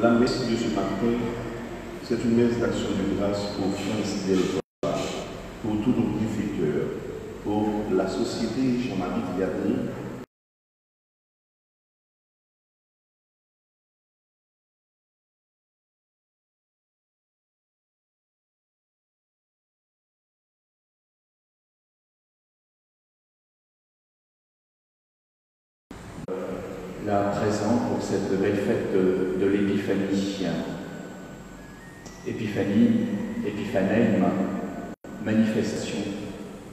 La messe de ce matin, c'est une messe d'action de grâce pour France Delva, pour tous nos bienfaiteurs, pour la société Jean-Marie Vianney, là présent pour cette belle fête de l'Épiphanie. Épiphanie, épiphanème, manifestation.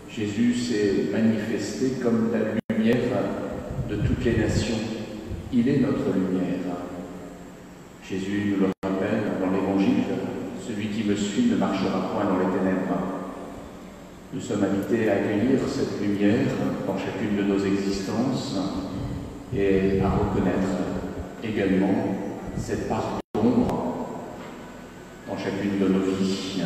Jésus s'est manifesté comme la lumière de toutes les nations. Il est notre lumière. Jésus nous le rappelle dans l'Évangile, celui qui me suit ne marchera point dans les ténèbres. Nous sommes invités à accueillir cette lumière dans chacune de nos existences et à reconnaître également cette part d'ombre dans chacune de nos vies.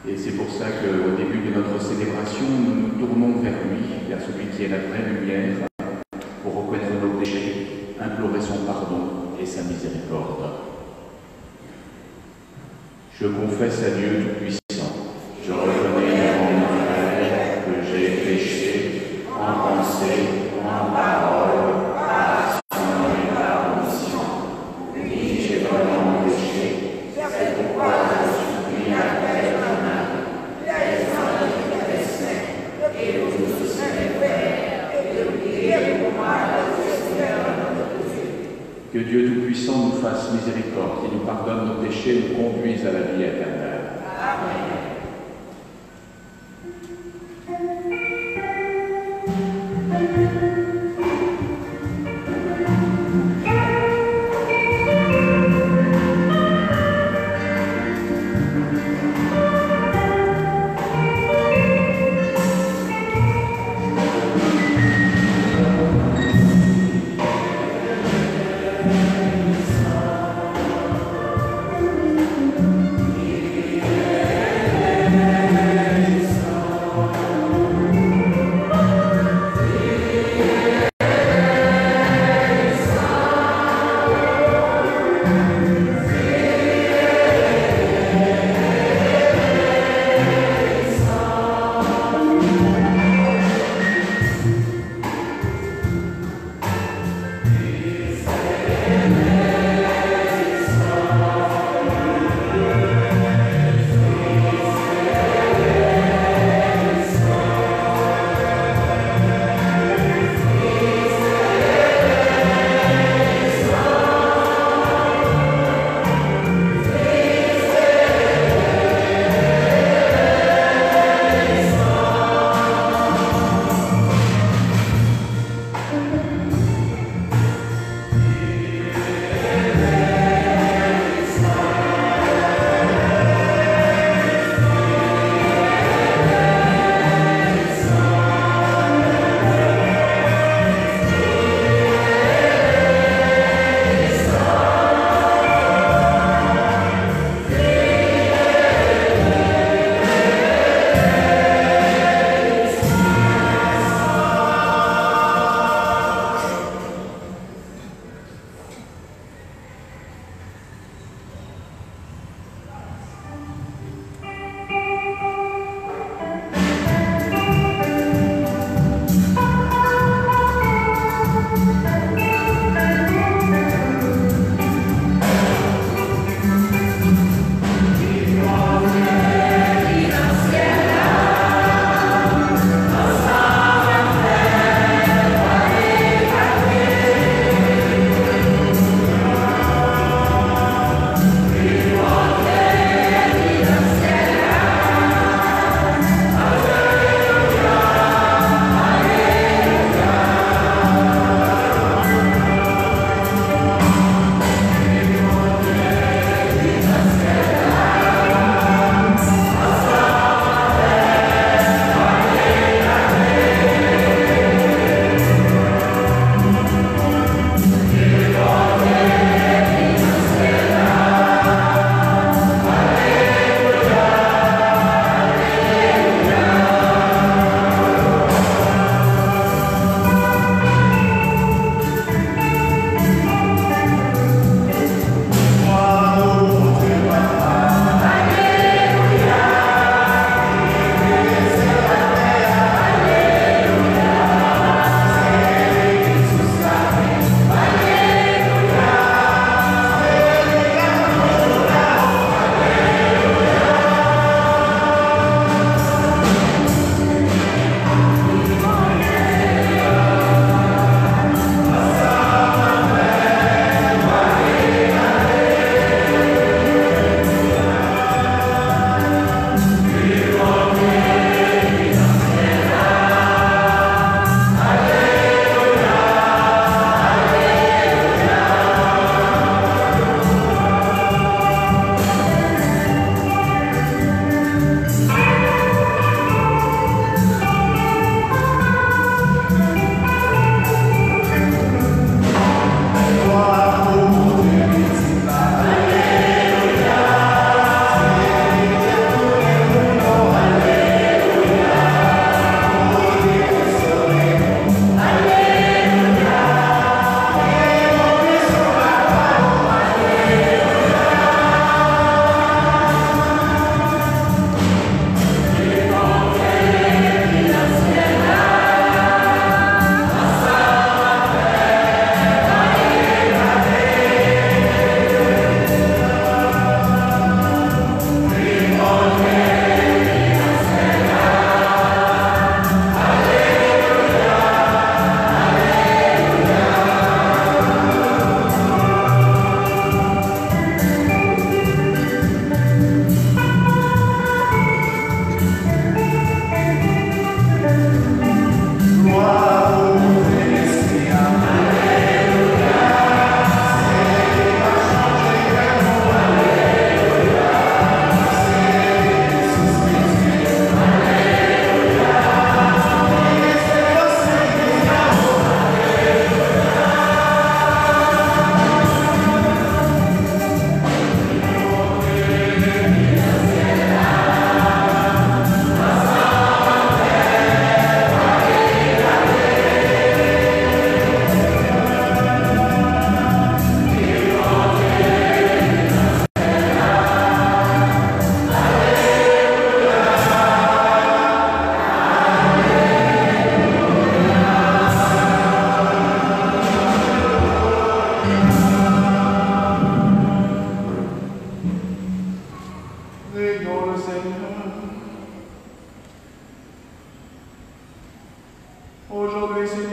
Et c'est pour ça qu'au début de notre célébration, nous nous tournons vers lui, vers celui qui est la vraie lumière, pour reconnaître nos péchés, implorer son pardon et sa miséricorde. Je confesse à Dieu Tout-Puissant, je reconnais devant mon frère que j'ai péché en pensée, en parole, par action et par omission. Oui, j'ai vraiment péché, c'est pourquoi je supplie la Vierge Marie, les anges et les saints, et vous tous mes frères, et de prier pour moi le Seigneur notre Dieu. Que Dieu Tout-Puissant nous fasse miséricorde, et nous pardonne nos péchés, nous conduise à la vie éternelle. Amen. Yeah.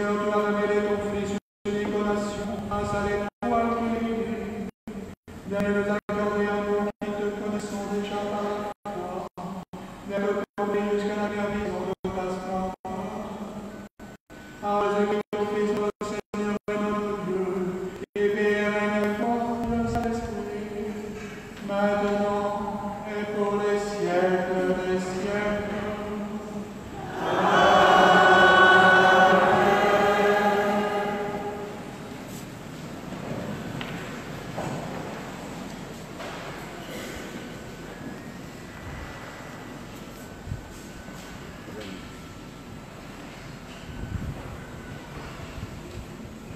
Seigneur, tu as révélé ton Fils unique aux nations, installé toi qui l'es. Viens nous accorder à nous qui te connaissons déjà par la foi. Viens nous porter jusqu'à la guérison de ta splendeur. À ton Fils, notre Seigneur et notre Dieu, qui vit et règne fort dans Saint-Esprit, maintenant et pour les siècles des siècles.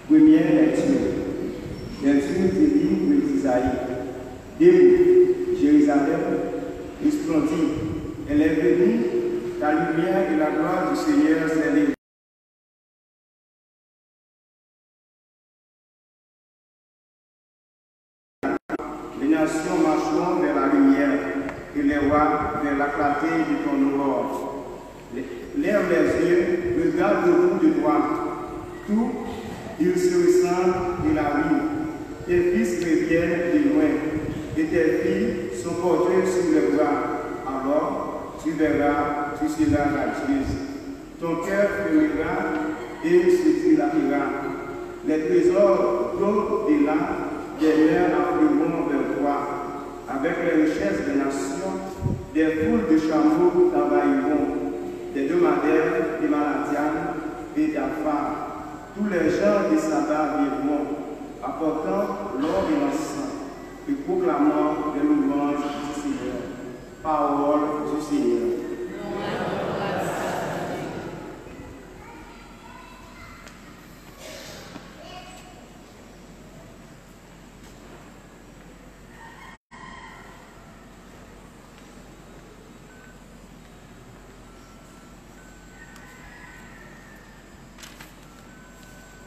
Première lecture. Lecture du livre d'Isaïe. Debout, Jérusalem, resplendit. Elle est venue, la lumière et la gloire du Seigneur s'est levée. Les nations marcheront vers la lumière et les rois vers la clarté de ton aurore. Lève les yeux, regarde le bout de droite. Tout ils se ressemblent de la vie. Tes fils reviennent de loin, et tes filles sont portées sur les bras. Alors, tu verras, tu seras radieuse. Ton cœur frémira et se dilatera. Les trésors d'au-delà des mers afflueront vers toi. Avec les richesses des nations, des foules de chameaux t'envahiront, des dromadaires, des maladianes et d'affaires. Tous les gens des sabbats viendront, apportant l'or et l'encens, et proclamant les louanges du Seigneur. Parole du Seigneur.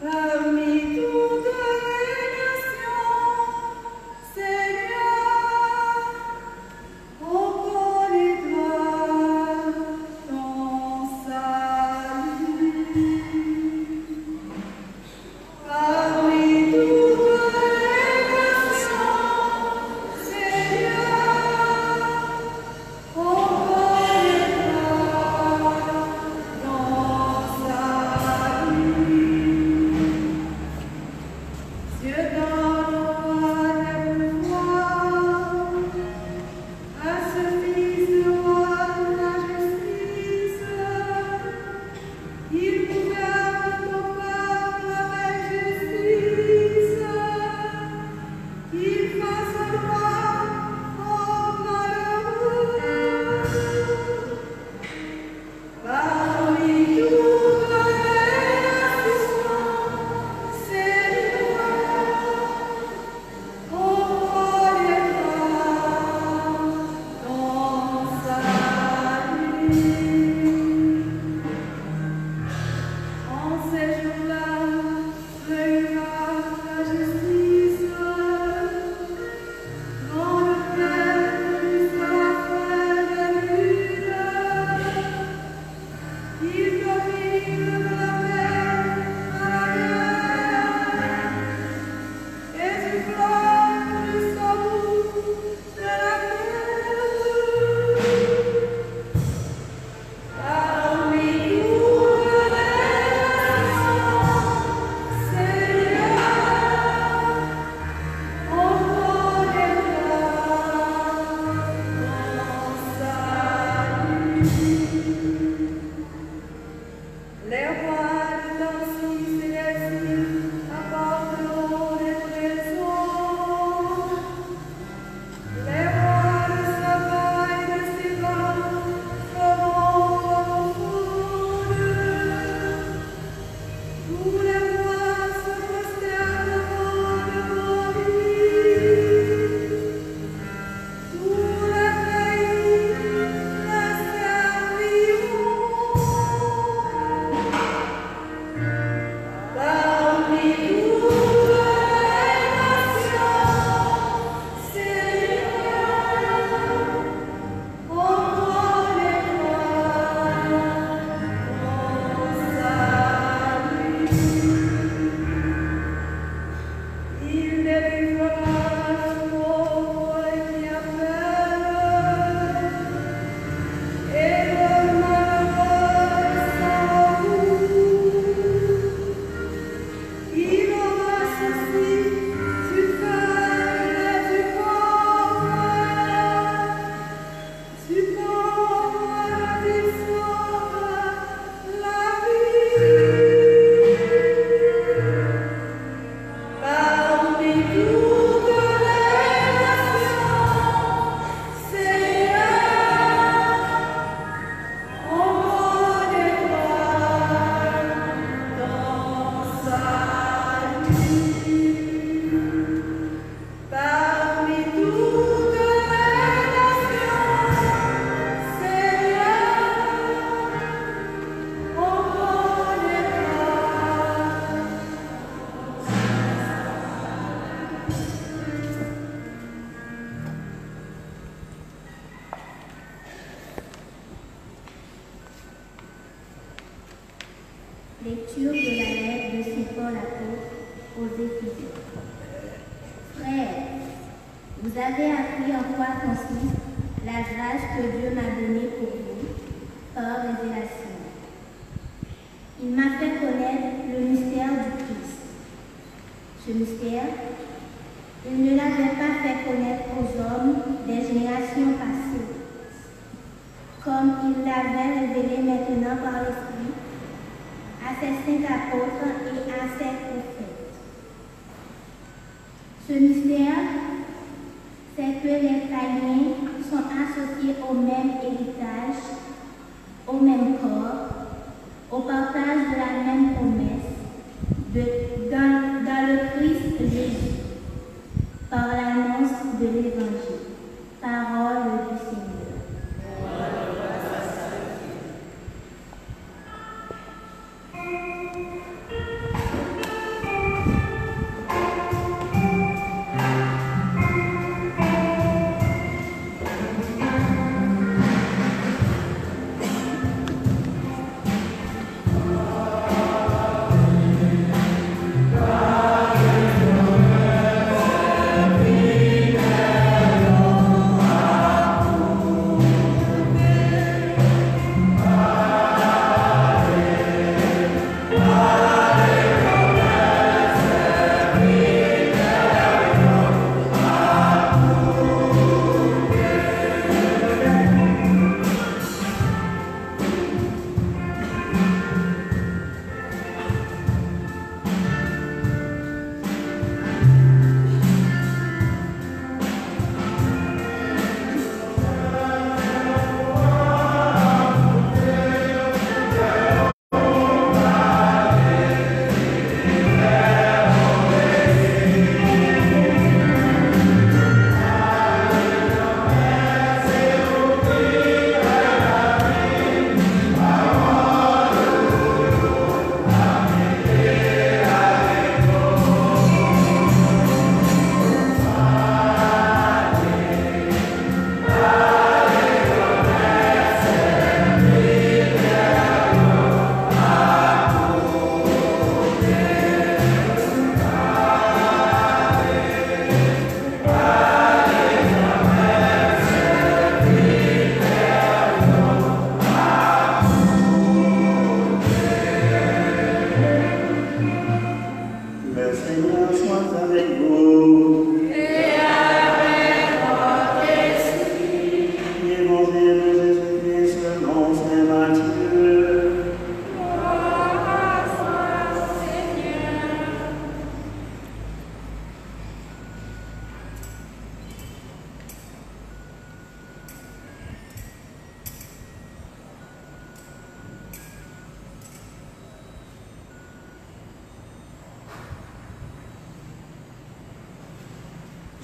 Parmi toutes les nations, Seigneur, on connaîtra ton salut. Parmi toutes les nations, Seigneur, on connaîtra ton salut. Dieu donnera le pouvoir à ce Fils de roi de la justice. Il gouverne ton peuple avec justice. Il fasse droit aux malheureux. Parmi toutes les nations, Seigneur, on connaîtra ton salut. En ces jours-là, régnera la justice. Dans le peuple jusqu'à la fin des luttes. Il domine de la mer à la guerre. Et du fleuve jusqu'au bout de la terre. Parmi toutes les nations, avez appris en quoi consiste la grâce que Dieu m'a donnée pour vous, par révélation. Il m'a fait connaître le mystère du Christ. Ce mystère, il ne l'avait pas fait connaître aux hommes des générations passées, comme il l'avait révélé maintenant par l'Esprit à ses saints apôtres et à ses prophètes. Ce mystère, c'est que les païens sont associés au même héritage, au même corps, au partage de la même promesse, dans le Christ Jésus, par l'annonce de l'Évangile. Parole du Seigneur.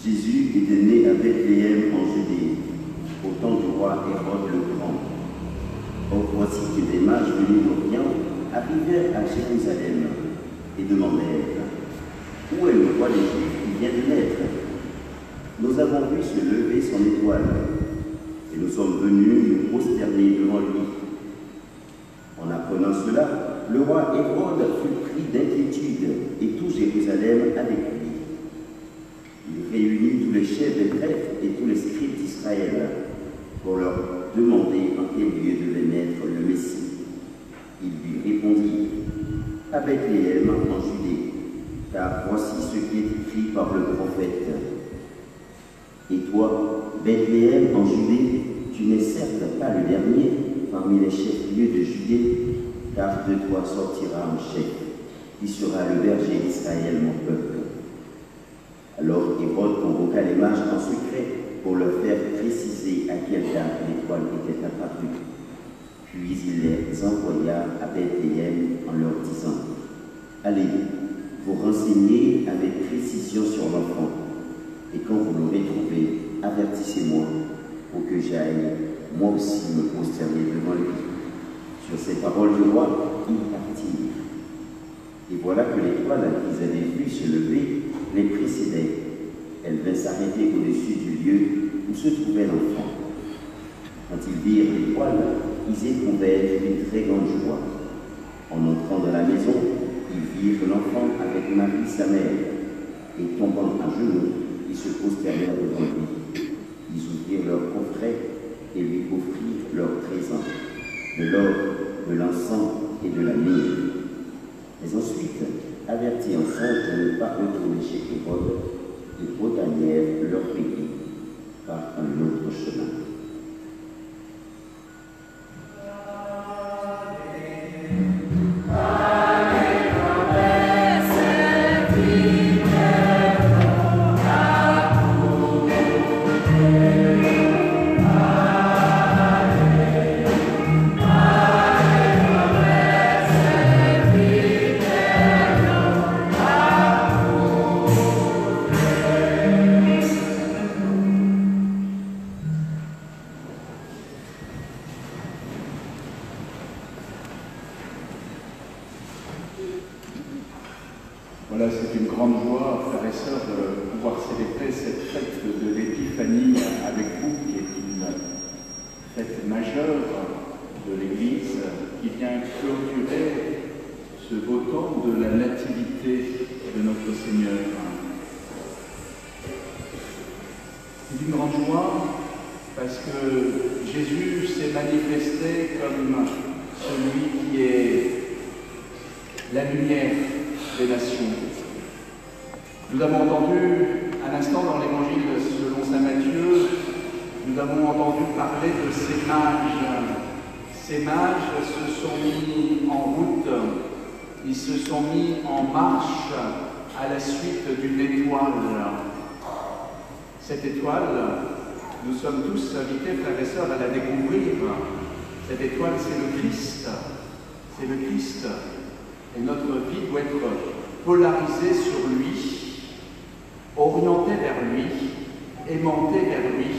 Jésus était né à Bethléem en Judée, au temps du roi Hérode le Grand. Or voici que des mages venus d'Orient arrivèrent à Jérusalem et demandèrent « Où est le roi des Juifs qui vient de naître? Nous avons vu se lever son étoile, et nous sommes venus nous prosterner devant lui. » En apprenant cela, le roi Hérode fut pris d'inquiétude, et tout Jérusalem avec lui. Il réunit tous les chefs des prêtres et tous les scribes d'Israël pour leur demander en quel lieu devait naître le Messie. Ils lui répondirent « À Bethléem en Judée, car voici ce qui est écrit par le prophète. Et toi, Bethléem en Judée, tu n'es certes pas le dernier parmi les chefs-lieux de Judée, car de toi sortira un chef, qui sera le berger d'Israël, mon peuple. » Alors Hérode convoqua les mages en secret pour leur faire préciser à quelle date l'étoile était apparue. Puis il les envoya à Bethléem en leur disant « Allez, vous renseignez avec précision sur l'enfant, et quand vous l'aurez trouvé, avertissez-moi pour que j'aille moi aussi me prosterner devant lui. » Sur ces paroles du roi, ils partirent. Et voilà que l'étoile qu'ils avaient vue se lever les précédait. Elle vint s'arrêter au-dessus du lieu où se trouvait l'enfant. Quand ils virent l'étoile, ils éprouvèrent une très grande joie. En entrant dans la maison, ils virent l'enfant avec Marie sa mère, et tombant à genoux, ils Ils se prosternèrent devant lui. Ils ouvrirent leur coffret et lui offrirent leurs présents, de l'or, de l'encens et de la myrrhe. Mais ensuite, avertis en songe de ne pas retourner chez Hérode, ils regagnèrent leur pays par un autre chemin. Voilà, c'est une grande joie, frères et sœurs, de pouvoir célébrer cette fête de l'Épiphanie avec vous, qui est une fête majeure de l'Église, qui vient clôturer ce beau temps de la nativité de notre Seigneur. C'est une grande joie parce que Jésus s'est manifesté comme celui qui est la lumière des nations. Nous avons entendu à l'instant dans l'Évangile selon saint Matthieu, nous avons entendu parler de ces mages. Ces mages se sont mis en route, ils se sont mis en marche à la suite d'une étoile. Cette étoile, nous sommes tous invités, frères et sœurs, à la découvrir. Cette étoile, c'est le Christ. C'est le Christ. Et notre vie doit être polarisée sur lui, orientée vers lui, aimantée vers lui,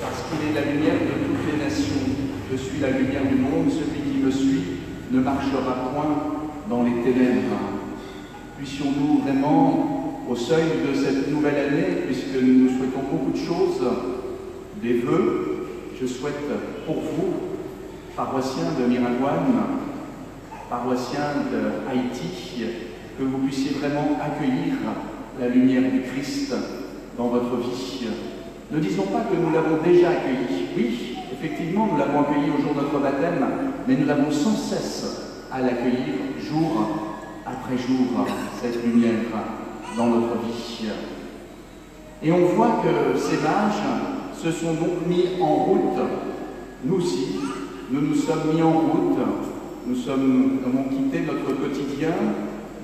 parce qu'il est la lumière de toutes les nations. Je suis la lumière du monde, celui qui me suit ne marchera point dans les ténèbres. Puissions-nous vraiment, au seuil de cette nouvelle année, puisque nous souhaitons beaucoup de choses, des vœux, je souhaite pour vous, paroissiens de Miragoâne, paroissiens d'Haïti, que vous puissiez vraiment accueillir la lumière du Christ dans votre vie. Ne disons pas que nous l'avons déjà accueilli. Oui, effectivement, nous l'avons accueilli au jour de notre baptême, mais nous l'avons sans cesse à l'accueillir jour après jour, cette lumière dans notre vie. Et on voit que ces mages se sont donc mis en route. Nous aussi, nous nous sommes mis en route. Nous avons quitté notre quotidien,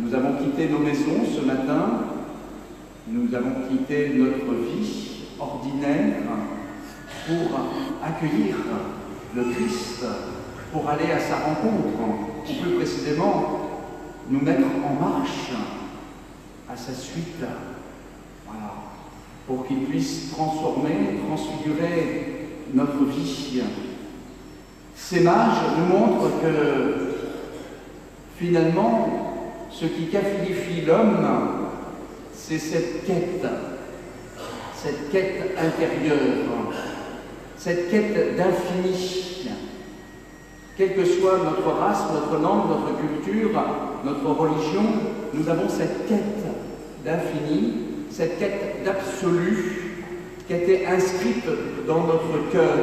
nous avons quitté nos maisons ce matin, nous avons quitté notre vie ordinaire pour accueillir le Christ, pour aller à sa rencontre, ou plus précisément, nous mettre en marche à sa suite, voilà, pour qu'il puisse transformer, transfigurer notre vie. Ces mages nous montrent que, finalement, ce qui qualifie l'homme, c'est cette quête intérieure, cette quête d'infini. Quelle que soit notre race, notre langue, notre culture, notre religion, nous avons cette quête d'infini, cette quête d'absolu qui a été inscrite dans notre cœur.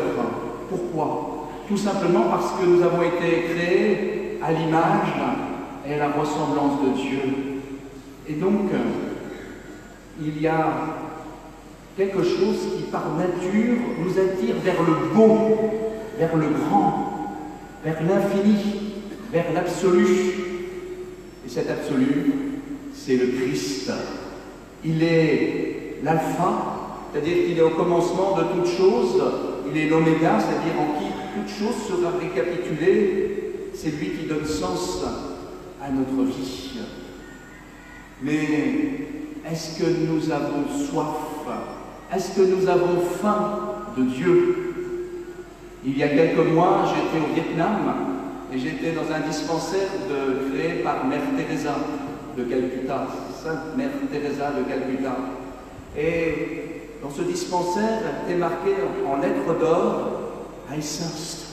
Pourquoi ? Tout simplement parce que nous avons été créés à l'image et à la ressemblance de Dieu. Et donc, il y a quelque chose qui, par nature, nous attire vers le beau, vers le grand, vers l'infini, vers l'absolu. Et cet absolu, c'est le Christ. Il est l'alpha, c'est-à-dire qu'il est au commencement de toute chose. Il est l'oméga, c'est-à-dire en qui toute chose sera récapitulée. C'est lui qui donne sens à notre vie. Mais est-ce que nous avons soif? Est-ce que nous avons faim de Dieu? Il y a quelques mois, j'étais au Vietnam et j'étais dans un dispensaire créé par Mère Teresa de Calcutta, Sainte Mère Teresa de Calcutta. Et dans ce dispensaire était marqué en lettres d'or « I thirst »,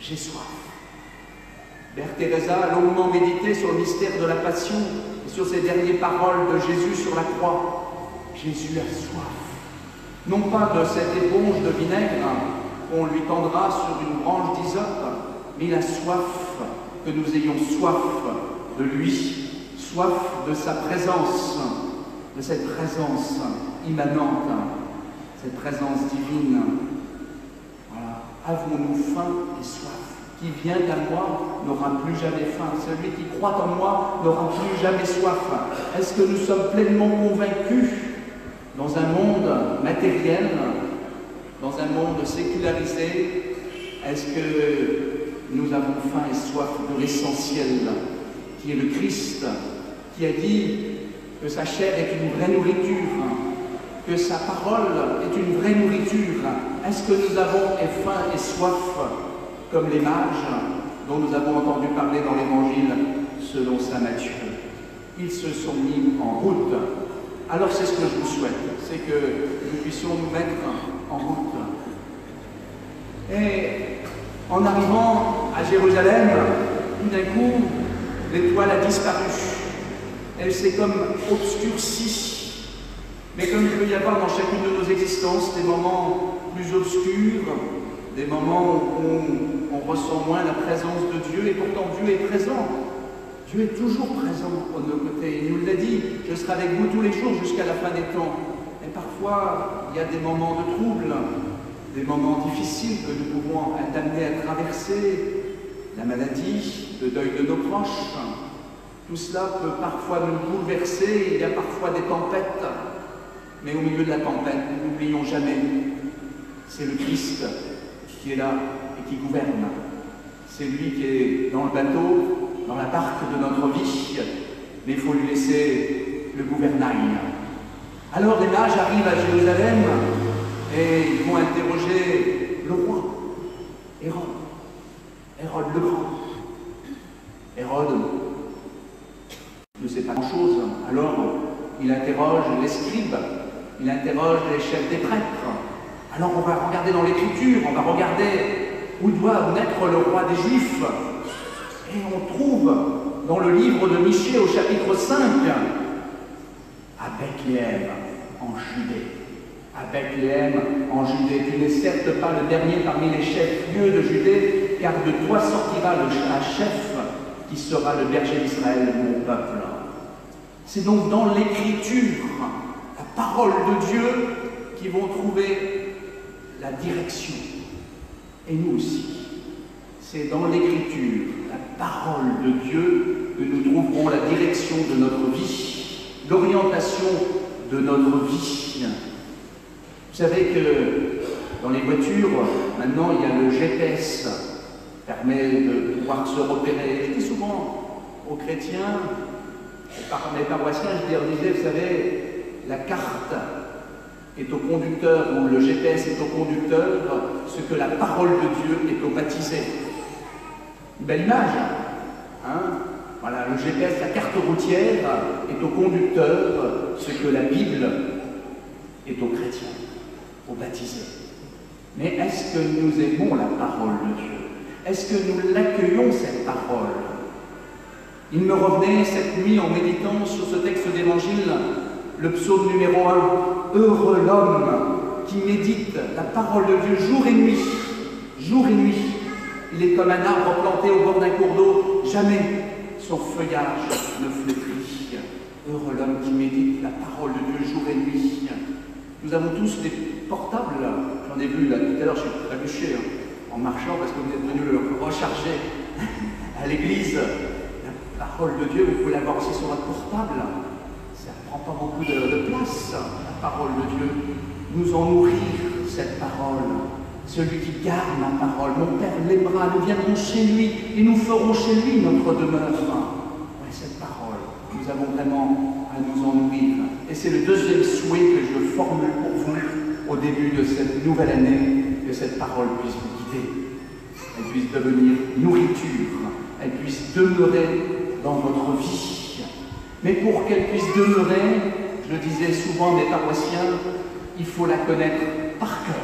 j'ai soif. Mère Teresa a longuement médité sur le mystère de la Passion et sur ces dernières paroles de Jésus sur la croix. « Jésus a soif. Non pas de cette éponge de vinaigre qu'on lui tendra sur une branche d'hysope, mais il a soif que nous ayons soif de lui, soif de sa présence, de cette présence immanente, cette présence divine. Voilà. Avons-nous faim et soif? Qui vient à moi n'aura plus jamais faim. Celui qui croit en moi n'aura plus jamais soif. Est-ce que nous sommes pleinement convaincus dans un monde matériel, dans un monde sécularisé? Est-ce que nous avons faim et soif de l'essentiel, qui est le Christ, qui a dit que sa chair est une vraie nourriture, que sa parole est une vraie nourriture? Est-ce que nous avons faim et soif comme les mages dont nous avons entendu parler dans l'Évangile selon saint Matthieu? Ils se sont mis en route. Alors c'est ce que je vous souhaite, c'est que nous puissions nous mettre en route. Et en arrivant à Jérusalem, tout d'un coup, l'étoile a disparu. Elle s'est comme obscurcie. Mais comme il peut y avoir dans chacune de nos existences des moments plus obscurs, des moments où on ressent moins la présence de Dieu, et pourtant Dieu est présent. Dieu est toujours présent de nos côtés. Il nous l'a dit, je serai avec vous tous les jours jusqu'à la fin des temps. Et parfois, il y a des moments de trouble, des moments difficiles que nous pouvons être amenés à traverser, la maladie, le deuil de nos proches. Tout cela peut parfois nous bouleverser, il y a parfois des tempêtes. Mais au milieu de la tempête, n'oublions jamais, c'est le Christ qui est là et qui gouverne. C'est lui qui est dans le bateau, dans la barque de notre vie, mais il faut lui laisser le gouvernail. Alors les mages arrivent à Jérusalem et ils vont interroger le roi, Hérode le Grand. Hérode ne sait pas grand-chose, alors il interroge les scribes, il interroge les chefs des prêtres. Alors on va regarder dans l'Écriture, on va regarder où doit naître le roi des Juifs. Et on trouve dans le livre de Michée au chapitre 5, à Bethléem en Judée. À Bethléem en Judée. Tu n'es certes pas le dernier parmi les chefs-lieux de Judée, car de toi sortira un chef qui sera le berger d'Israël, mon peuple. C'est donc dans l'Écriture, la parole de Dieu, qu'ils vont trouver la direction. Et nous aussi. C'est dans l'Écriture, la parole de Dieu, que nous trouverons la direction de notre vie, l'orientation de notre vie. Vous savez que dans les voitures, maintenant, il y a le GPS, qui permet de pouvoir se repérer. Je dis souvent aux chrétiens, par mes paroissiens, je leur disais, vous savez, la carte est au conducteur, ou le GPS est au conducteur, ce que la parole de Dieu est au baptisé. Une belle image, hein? Voilà, le GPS, la carte routière, est au conducteur, ce que la Bible est aux chrétiens, aux baptisés. Mais est-ce que nous aimons la parole de Dieu? Est-ce que nous l'accueillons, cette parole? Il me revenait cette nuit en méditant sur ce texte d'évangile, le psaume numéro 1, « Heureux l'homme qui médite la parole de Dieu jour et nuit, jour et nuit. Il est comme un arbre planté au bord d'un cours d'eau, jamais son feuillage ne flétrit. Heureux l'homme qui médite la parole de Dieu jour et nuit. » Nous avons tous des portables, j'en ai vu là tout à l'heure, je suis trébuché en marchant parce que vous êtes venu le recharger à l'église. La parole de Dieu, vous pouvez l'avoir aussi sur votre portable. Ça ne prend pas beaucoup de place, la parole de Dieu. Nous en nourrir cette parole. Celui qui garde ma parole, mon Père l'aimera, nous viendrons chez lui et nous ferons chez lui notre demeure. Ouais, cette parole, nous avons vraiment à nous en nourrir. Et c'est le deuxième souhait que je formule pour vous au début de cette nouvelle année, que cette parole puisse vous guider. Elle puisse devenir nourriture, elle puisse demeurer dans votre vie. Mais pour qu'elle puisse demeurer, je le disais souvent à mes paroissiens, il faut la connaître par cœur.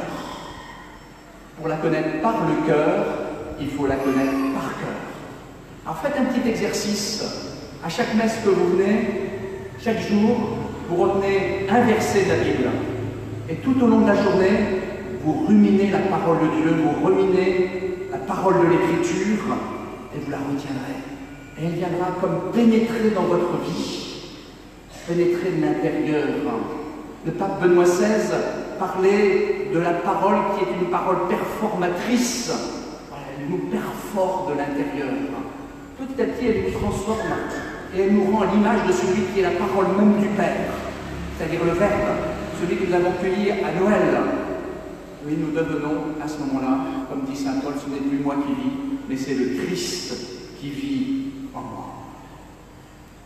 Pour la connaître par le cœur, il faut la connaître par cœur. Alors faites un petit exercice. À chaque messe que vous venez, chaque jour, vous retenez un verset de la Bible. Et tout au long de la journée, vous ruminez la parole de Dieu, vous ruminez la parole de l'Écriture, et vous la retiendrez. Et elle viendra comme pénétrer dans votre vie, pénétrer de l'intérieur. Le pape Benoît XVI parlait de la parole qui est une parole performatrice. Elle nous perfore de l'intérieur. Petit à petit, elle nous transforme et elle nous rend à l'image de celui qui est la parole même du Père, c'est-à-dire le Verbe, celui que nous avons cueilli à Noël. Oui, nous devenons à ce moment-là, comme dit saint Paul, ce n'est plus moi qui vis, mais c'est le Christ qui vit en moi.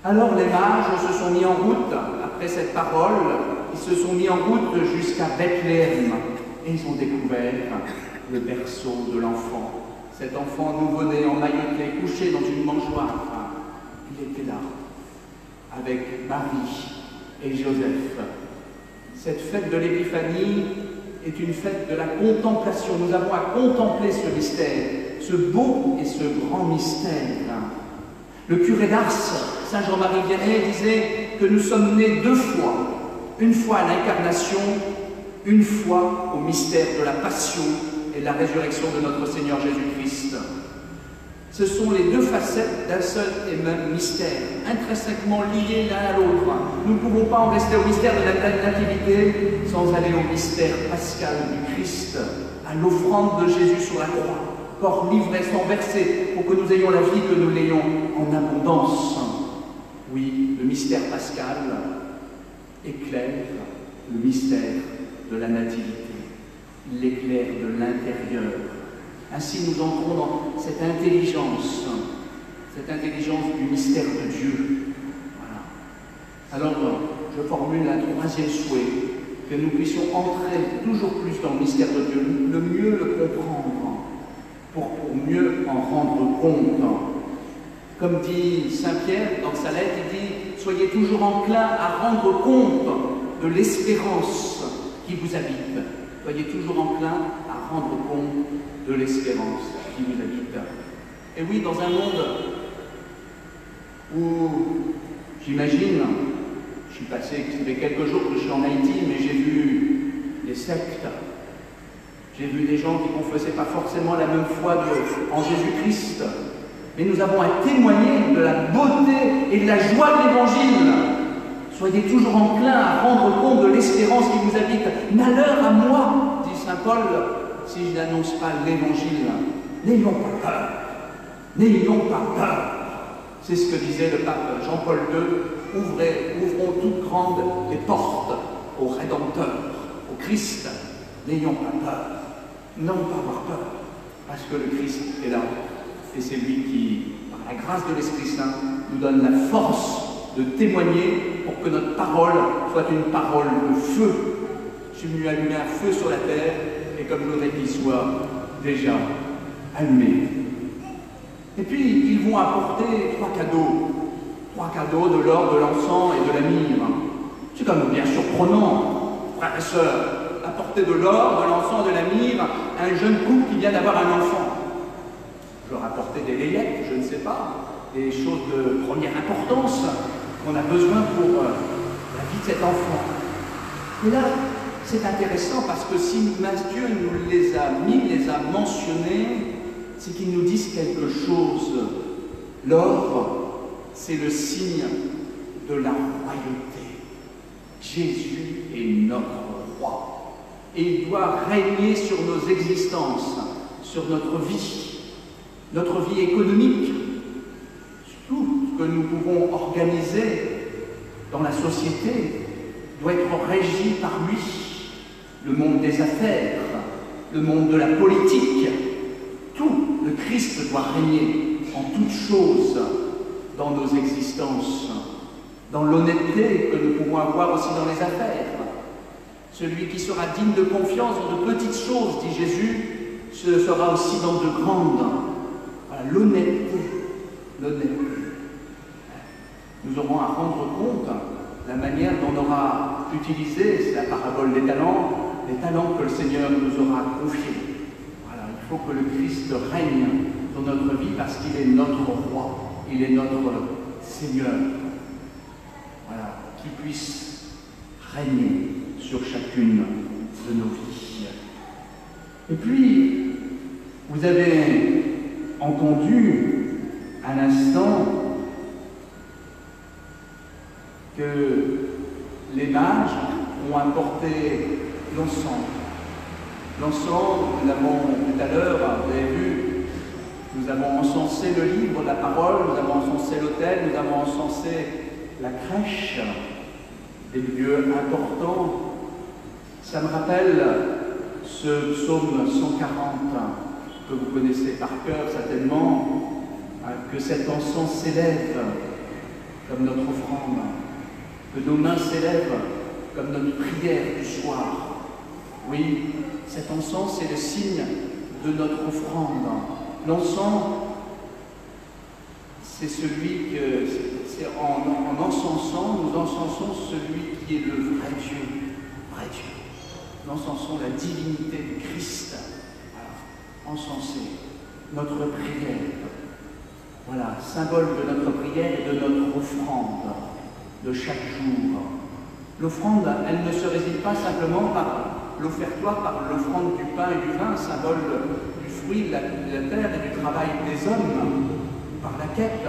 Alors les mages se sont mis en route, après cette parole, ils se sont mis en route jusqu'à Bethléem, et ils ont découvert le berceau de l'enfant. Cet enfant nouveau-né, emmailloté, couché dans une mangeoire, il était là, avec Marie et Joseph. Cette fête de l'Épiphanie est une fête de la contemplation. Nous avons à contempler ce mystère, ce beau et ce grand mystère. Le curé d'Ars, Saint Jean-Marie Vianney, disait que nous sommes nés deux fois. Une fois à l'incarnation, une fois au mystère de la passion et de la résurrection de notre Seigneur Jésus-Christ. Ce sont les deux facettes d'un seul et même mystère, intrinsèquement liés l'un à l'autre. Nous ne pouvons pas en rester au mystère de la Nativité sans aller au mystère pascal du Christ, à l'offrande de Jésus sur la croix, corps livré sans verser, pour que nous ayons la vie, que nous l'ayons en abondance. Oui, le mystère pascal éclaire le mystère de la Nativité. Il l'éclaire de l'intérieur. Ainsi, nous entrons dans cette intelligence du mystère de Dieu. Voilà. Alors, je formule un troisième souhait, que nous puissions entrer toujours plus dans le mystère de Dieu, le mieux le comprendre, pour mieux en rendre compte. Comme dit Saint Pierre dans sa lettre, il dit « Soyez toujours enclins à rendre compte de l'espérance qui vous habite. Soyez toujours enclins à rendre compte de l'espérance qui vous habite. » Et oui, dans un monde où, j'imagine, je suis passé, ça fait quelques jours que je suis en Haïti, mais j'ai vu des sectes, j'ai vu des gens qui ne confessaient pas forcément la même foi en Jésus-Christ, mais nous avons à témoigner de la beauté et de la joie de l'Évangile. Soyez toujours enclins à rendre compte de l'espérance qui vous habite. Malheur à moi, dit saint Paul, si je n'annonce pas l'Évangile. N'ayons pas peur. N'ayons pas peur. C'est ce que disait le pape Jean-Paul II. Ouvrons toutes grandes les portes au Rédempteur, au Christ. N'ayons pas peur. Non pas avoir peur, parce que le Christ est là. Et c'est lui qui, par la grâce de l'Esprit Saint, nous donne la force de témoigner pour que notre parole soit une parole de feu. Je suis venu allumer un feu sur la terre, et comme je voudrais qu'il soit déjà allumé. Et puis, ils vont apporter trois cadeaux de l'or, de l'encens et de la myrrhe. C'est quand même bien surprenant, frères et sœurs, apporter de l'or, de l'encens, de la myrrhe à un jeune couple qui vient d'avoir un enfant. Je leur apporter des layettes, je ne sais pas, des choses de première importance qu'on a besoin pour la vie de cet enfant. Et là, c'est intéressant parce que si Dieu nous les a mis, les a mentionnés, c'est qu'ils nous disent quelque chose. L'or, c'est le signe de la royauté. Jésus est notre roi. Et il doit régner sur nos existences, sur notre vie économique, tout ce que nous pouvons organiser dans la société doit être régi par lui. Le monde des affaires, le monde de la politique, tout, le Christ doit régner en toutes choses dans nos existences, dans l'honnêteté que nous pouvons avoir aussi dans les affaires. Celui qui sera digne de confiance dans de petites choses, dit Jésus, ce sera aussi dans de grandes. Voilà, l'honnêteté. Nous aurons à rendre compte de la manière dont on aura utilisé, c'est la parabole des talents que le Seigneur nous aura confiés. Voilà, il faut que le Christ règne dans notre vie parce qu'il est notre roi, il est notre Seigneur. Voilà, qu'il puisse règne sur chacune de nos vies. Et puis, vous avez entendu à l'instant que les mages ont apporté l'encens. L'encens, nous l'avons tout à l'heure, vous avez vu, nous avons encensé le livre, la parole, nous avons encensé l'autel, nous avons encensé la crèche, des lieux importants. Ça me rappelle ce psaume 140 que vous connaissez par cœur certainement, que cet encens s'élève comme notre offrande, que nos mains s'élèvent comme notre prière du soir. Oui, cet encens, c'est le signe de notre offrande. L'encens, c'est celui que, c'est en encensant, nous encensons celui qui est le vrai Dieu, vrai Dieu. Nous encensons la divinité du Christ. Voilà, encenser notre prière. Voilà, symbole de notre prière et de notre offrande de chaque jour. L'offrande, elle ne se résume pas simplement par l'offertoire, par l'offrande du pain et du vin, symbole du fruit de la terre et du travail des hommes, par la quête.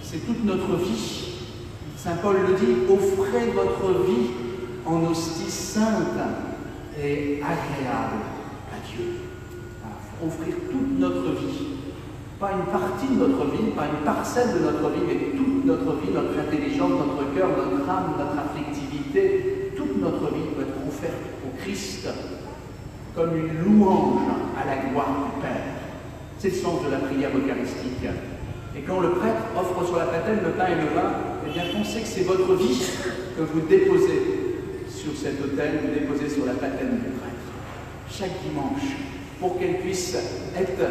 C'est toute notre vie. Saint Paul le dit, offrez votre vie en hostie sainte et agréable à Dieu. Voilà, offrir toute notre vie. Pas une partie de notre vie, pas une parcelle de notre vie, mais toute notre vie, notre intelligence, notre cœur, notre âme, notre affectivité, toute notre vie doit être offerte au Christ comme une louange à la gloire du Père. C'est le sens de la prière eucharistique. Et quand le prêtre offre sur la patène le pain et le vin, eh bien pensez que c'est votre vie que vous déposez sur cet autel, vous déposez sur la patène du prêtre, chaque dimanche, pour qu'elle puisse être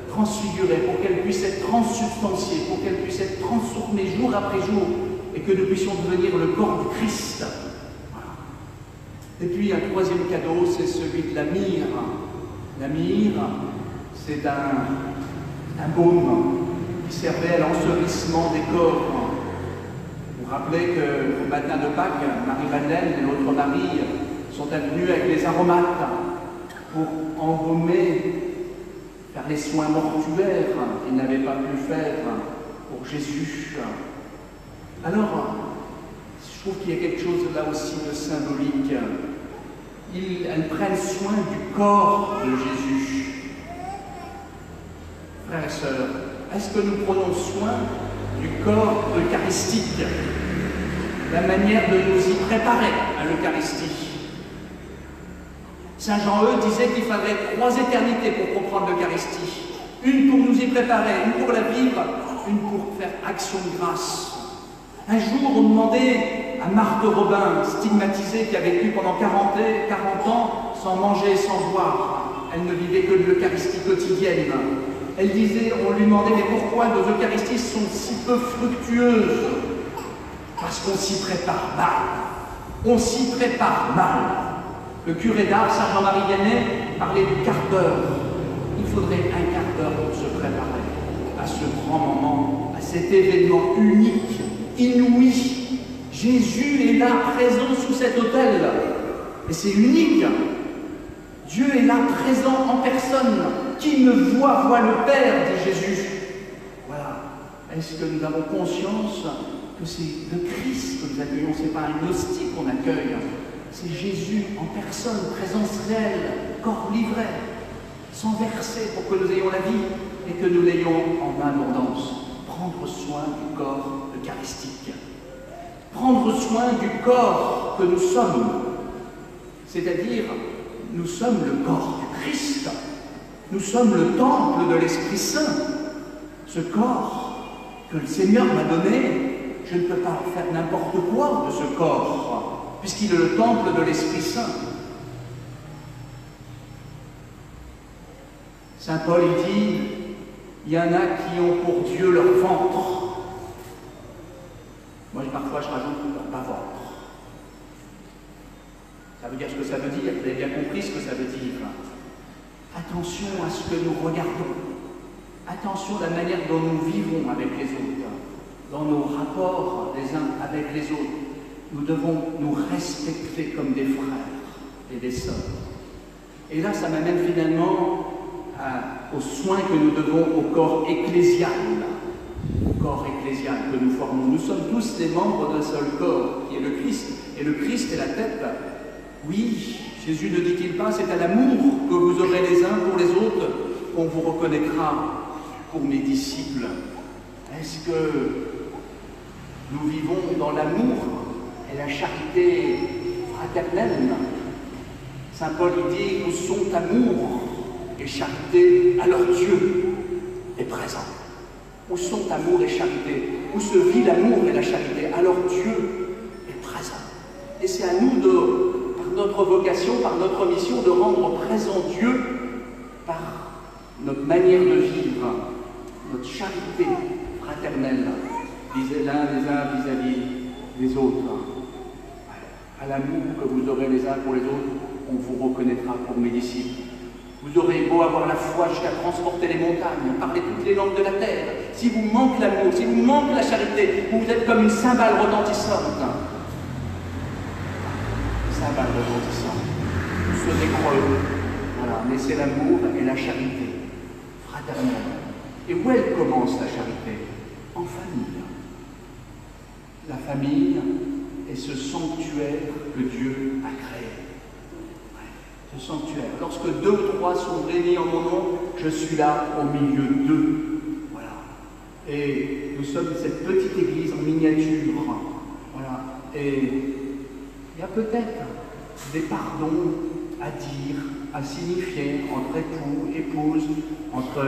transfigurée, pour qu'elle puisse être transsubstantiée, pour qu'elle puisse être transformée jour après jour, et que nous puissions devenir le corps du Christ. Voilà. Et puis un troisième cadeau, c'est celui de la myrrhe. La myrrhe, c'est un baume qui servait à l'ensevelissement des corps. Vous vous rappelez qu'au matin de Pâques, Marie-Madeleine et l'autre Marie sont venues avec les aromates pour embaumer, faire les soins mortuaires qu'ils n'avaient pas pu faire pour Jésus. Alors, je trouve qu'il y a quelque chose là aussi de symbolique. Elles prennent soin du corps de Jésus. Frères et sœurs, est-ce que nous prenons soin du corps eucharistique? La manière de nous y préparer à l'Eucharistie. Saint Jean disait qu'il fallait 3 éternités pour comprendre l'Eucharistie. Une pour nous y préparer, une pour la vivre, une pour faire action de grâce. Un jour, on demandait à Marthe Robin, stigmatisée, qui a vécu pendant 40 ans sans manger et sans boire. Elle ne vivait que de l'Eucharistie quotidienne. Elle disait, on lui demandait, mais pourquoi nos Eucharisties sont si peu fructueuses? Parce qu'on s'y prépare mal. On s'y prépare mal. Le curé d'Ars, Saint Jean-Marie Vianney, parlait du quart d'heure. Il faudrait un quart d'heure pour se préparer à ce grand moment, à cet événement unique, inouï. Jésus est là, présent sous cet autel. Et c'est unique. Dieu est là, présent en personne. Qui me voit, voit le Père, dit Jésus. Voilà. Est-ce que nous avons conscience que c'est le Christ que nous accueillons? Ce n'est pas une hostie qu'on accueille. C'est Jésus en personne, présence réelle, corps livré, sans verser pour que nous ayons la vie et que nous l'ayons en abondance. Prendre soin du corps eucharistique. Prendre soin du corps que nous sommes. C'est-à-dire, nous sommes le corps du Christ. Nous sommes le temple de l'Esprit Saint. Ce corps que le Seigneur m'a donné, je ne peux pas faire n'importe quoi de ce corps, puisqu'il est le temple de l'Esprit Saint. Saint Paul dit, il y en a qui ont pour Dieu leur ventre. Moi, parfois, je rajoute leur bas-ventre. Ça veut dire ce que ça veut dire, vous avez bien compris ce que ça veut dire. Attention à ce que nous regardons. Attention à la manière dont nous vivons avec les autres, dans nos rapports les uns avec les autres. nous devons nous respecter comme des frères et des sœurs. Et là, ça m'amène finalement aux soins que nous devons au corps ecclésial. Au corps ecclésial que nous formons. Nous sommes tous des membres d'un seul corps, qui est le Christ. Et le Christ est la tête. Oui, Jésus ne dit-il pas, c'est à l'amour que vous aurez les uns pour les autres qu'on vous reconnaîtra pour mes disciples. Est-ce que nous vivons dans l'amour et la charité fraternelle? Saint Paul dit, où sont amour et charité, alors Dieu est présent. Où sont amour et charité? Où se vit l'amour et la charité? Alors Dieu est présent. Et c'est à nous, par notre vocation, par notre mission, de rendre présent Dieu par notre manière de vivre, notre charité fraternelle, les uns vis-à-vis des autres. À l'amour que vous aurez les uns pour les autres, on vous reconnaîtra pour mes disciples. Vous aurez beau avoir la foi jusqu'à transporter les montagnes, parler toutes les langues de la terre. Si vous manque l'amour, si vous manque la charité, vous êtes comme une cymbale retentissante. Cymbale retentissante. Vous sonnez creux. Voilà, mais c'est l'amour et la charité fraternelle. Et où elle commence la charité? En famille. La famille est ce sanctuaire que Dieu a créé. Ce sanctuaire. Lorsque 2 ou 3 sont réunis en mon nom, je suis là au milieu d'eux. Voilà. Et nous sommes cette petite église en miniature. Voilà. Et il y a peut-être des pardons à dire, à signifier entre époux, épouses, entre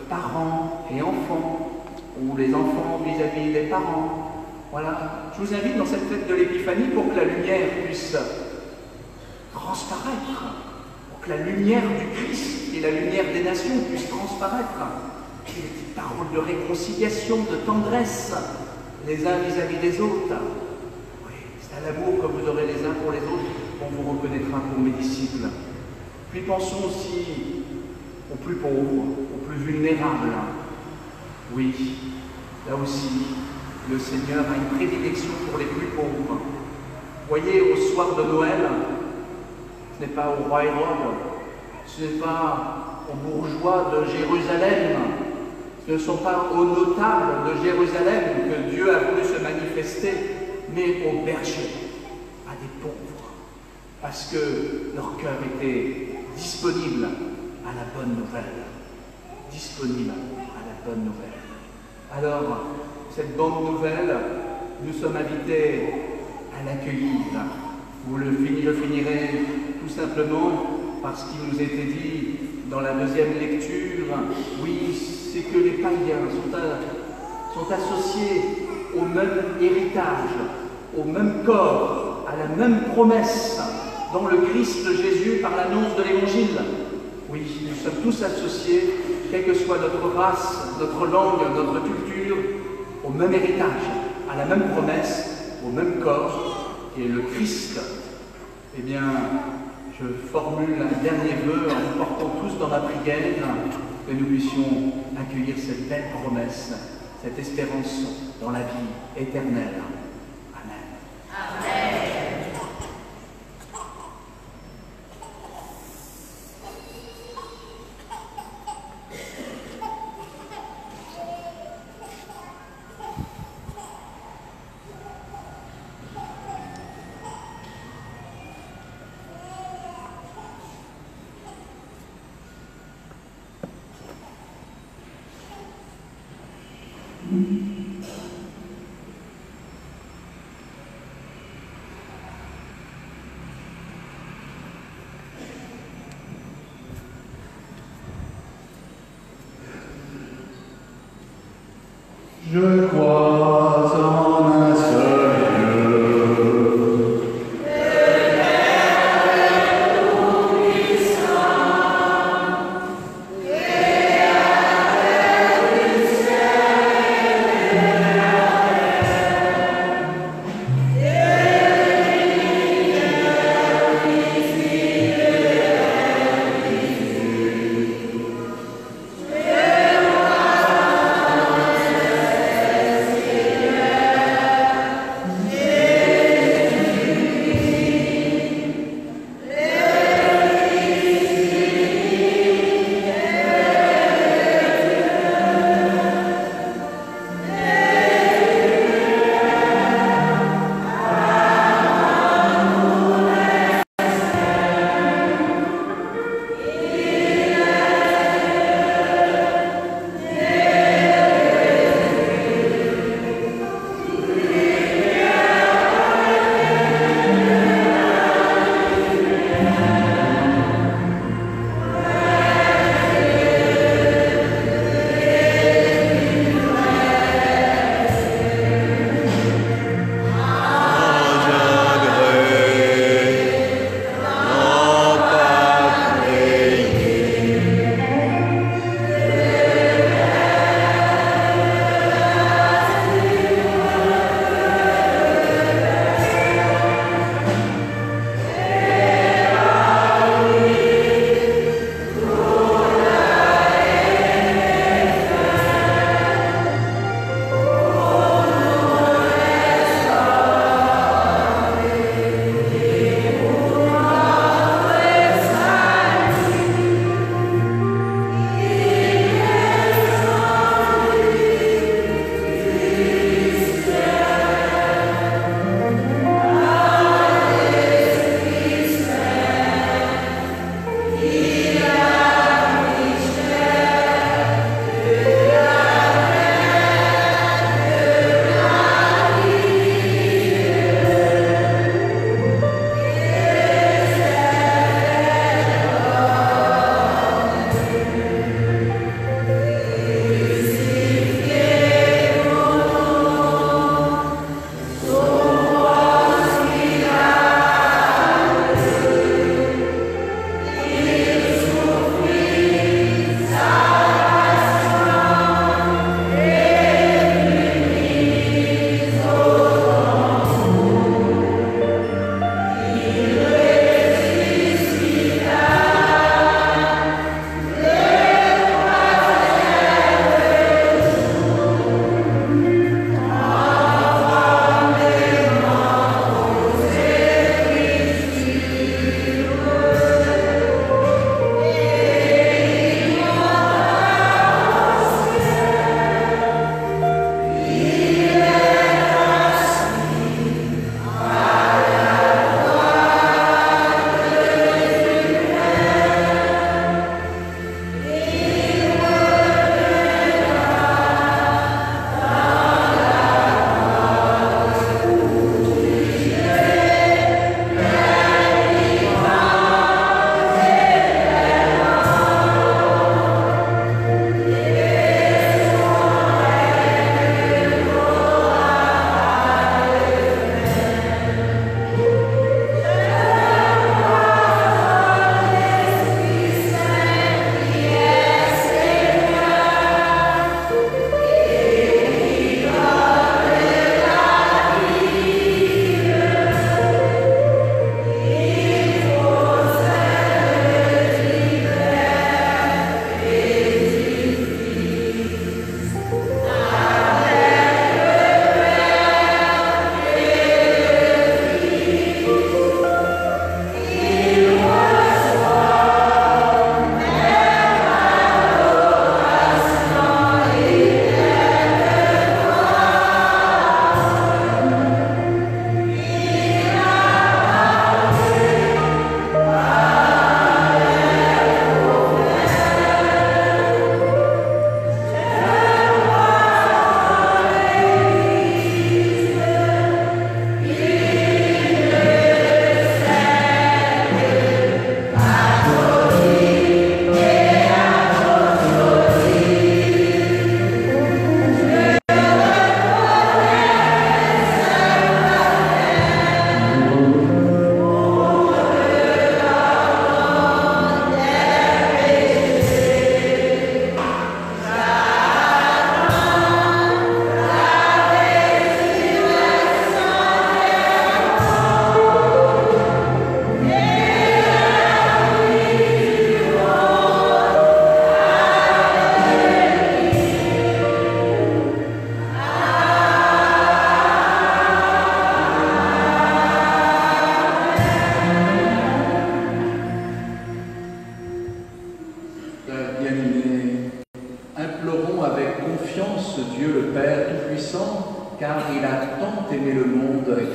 parents et enfants, ou les enfants vis-à-vis des parents. Voilà. Je vous invite dans cette fête de l'Épiphanie pour que la lumière puisse transparaître, pour que la lumière du Christ et la lumière des nations puissent transparaître. Et des petites paroles de réconciliation, de tendresse, les uns vis-à-vis des autres. Oui, c'est à l'amour que vous aurez les uns pour les autres qu'on vous reconnaîtra pour mes disciples. Puis pensons aussi aux plus pauvres, aux plus vulnérables. Oui, là aussi, le Seigneur a une prédilection pour les plus pauvres. Voyez, au soir de Noël, ce n'est pas au roi Hérode, ce n'est pas aux bourgeois de Jérusalem, ce ne sont pas aux notables de Jérusalem que Dieu a voulu se manifester, mais aux bergers, à des pauvres, parce que leur cœur était disponible à la bonne nouvelle. Disponible à la bonne nouvelle. Alors, cette bonne nouvelle, nous sommes invités à l'accueillir. Vous le finirez tout simplement parce qu'il nous était dit dans la deuxième lecture, oui, c'est que les païens sont associés au même héritage, au même corps, à la même promesse dans le Christ Jésus par l'annonce de l'Évangile. Oui, nous sommes tous associés, quelle que soit notre race, notre langue, notre culture, au même héritage, à la même promesse, au même corps, qui est le Christ. Eh bien, je formule un dernier vœu en nous portant tous dans la prière, que nous puissions accueillir cette belle promesse, cette espérance dans la vie éternelle. Amen. Amen.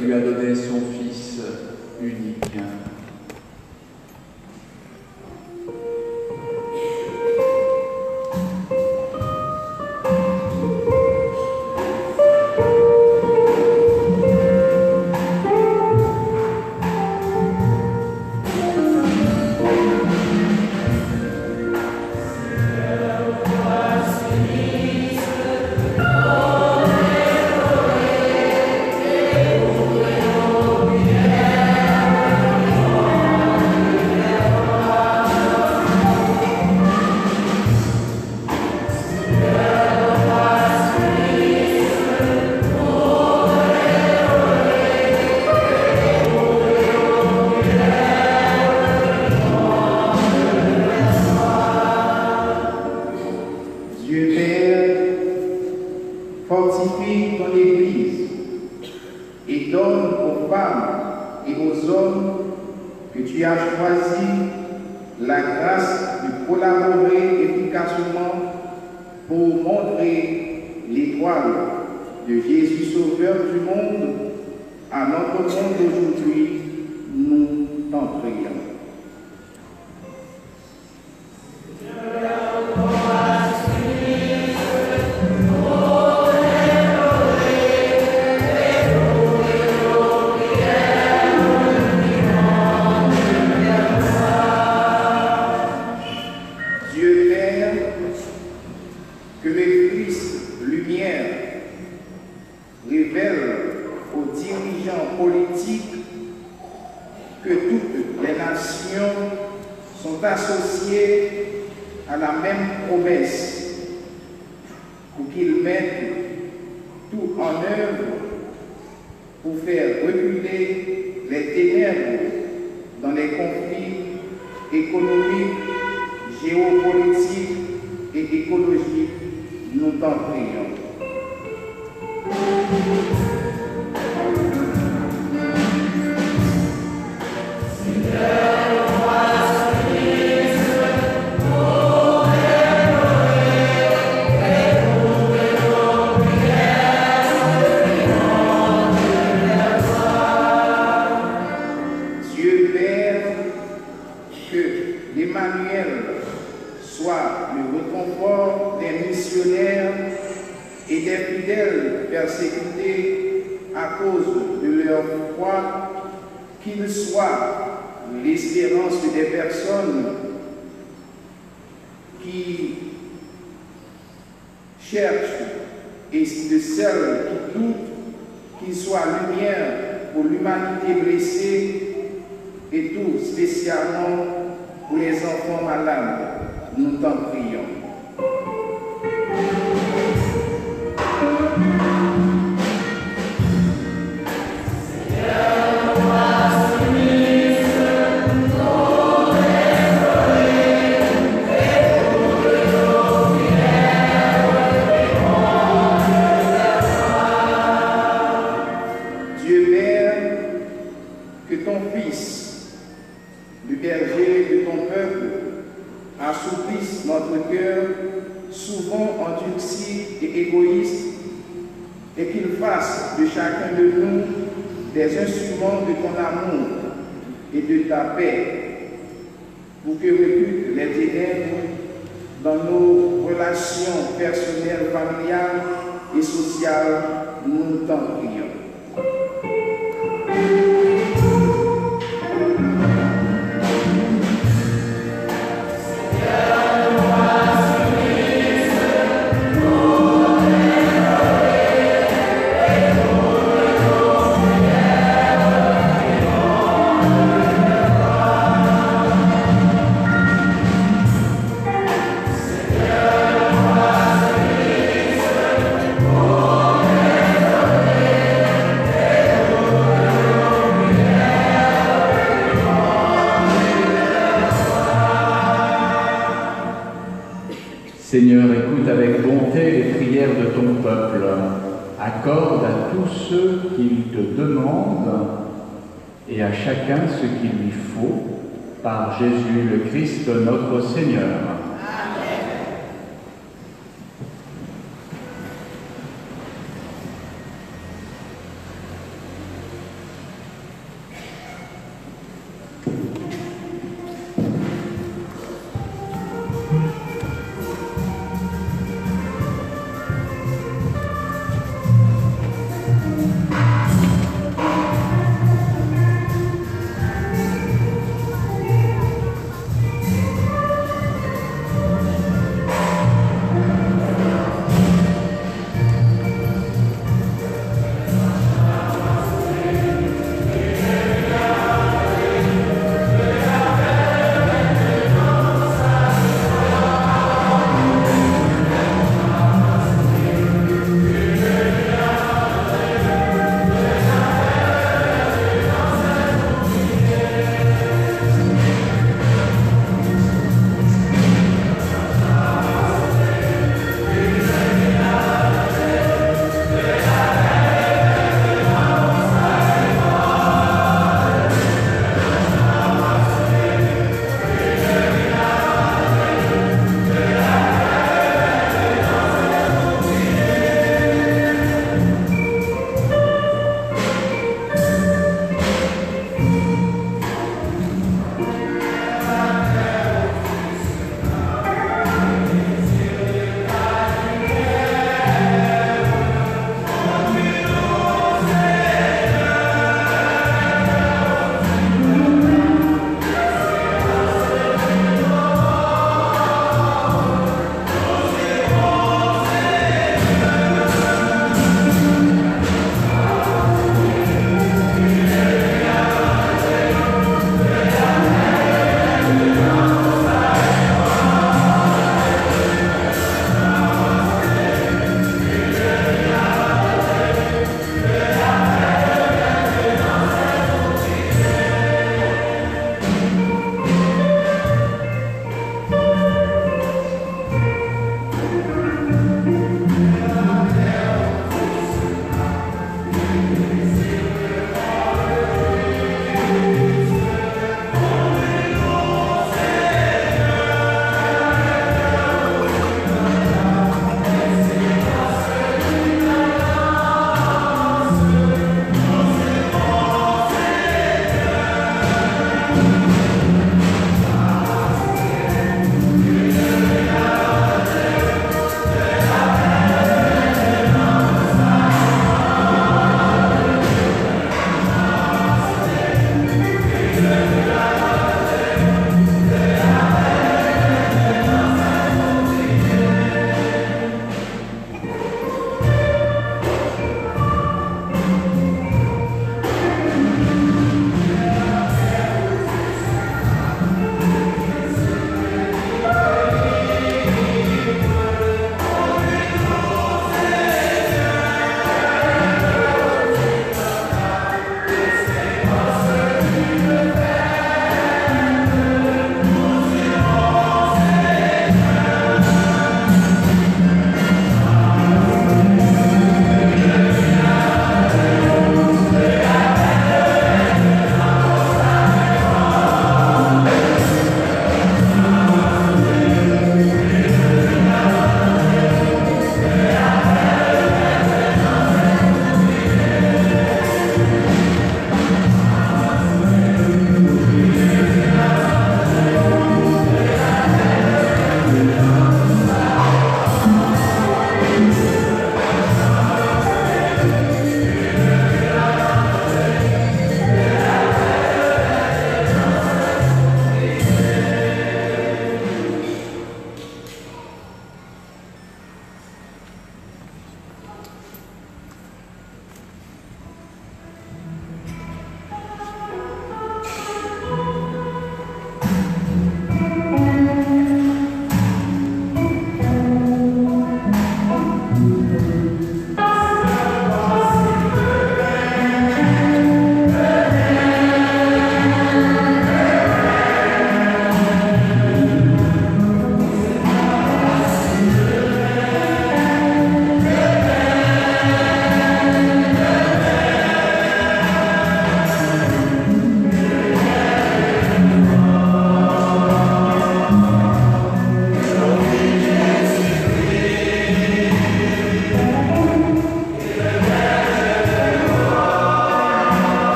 qui lui a donné son Fils unique. Fortifie ton Église et donne aux femmes et aux hommes que tu as choisis la grâce de collaborer efficacement pour montrer l'étoile de Jésus Sauveur du monde à notre monde d'aujourd'hui. Nous t'en prions. Associés à la même promesse pour qu'ils mettent tout en œuvre pour faire reculer les ténèbres dans les conflits économiques, géopolitiques et écologiques. Nous t'en prions. Persécutés à cause de leur foi, qu'ils soient l'espérance des personnes qui cherchent et de celles qui doutent, qu'ils soient lumière pour l'humanité blessée et tout spécialement pour les enfants malades. Nous t'en prions. Assouplisse notre cœur, souvent endurci et égoïste, et qu'il fasse de chacun de nous des instruments de ton amour et de ta paix, pour que reculent les ténèbres dans nos relations personnelles, familiales et sociales. Nous t'en prions. Seigneur, écoute avec bonté les prières de ton peuple. Accorde à tous ceux qu'il te demandent et à chacun ce qu'il lui faut, par Jésus le Christ notre Seigneur.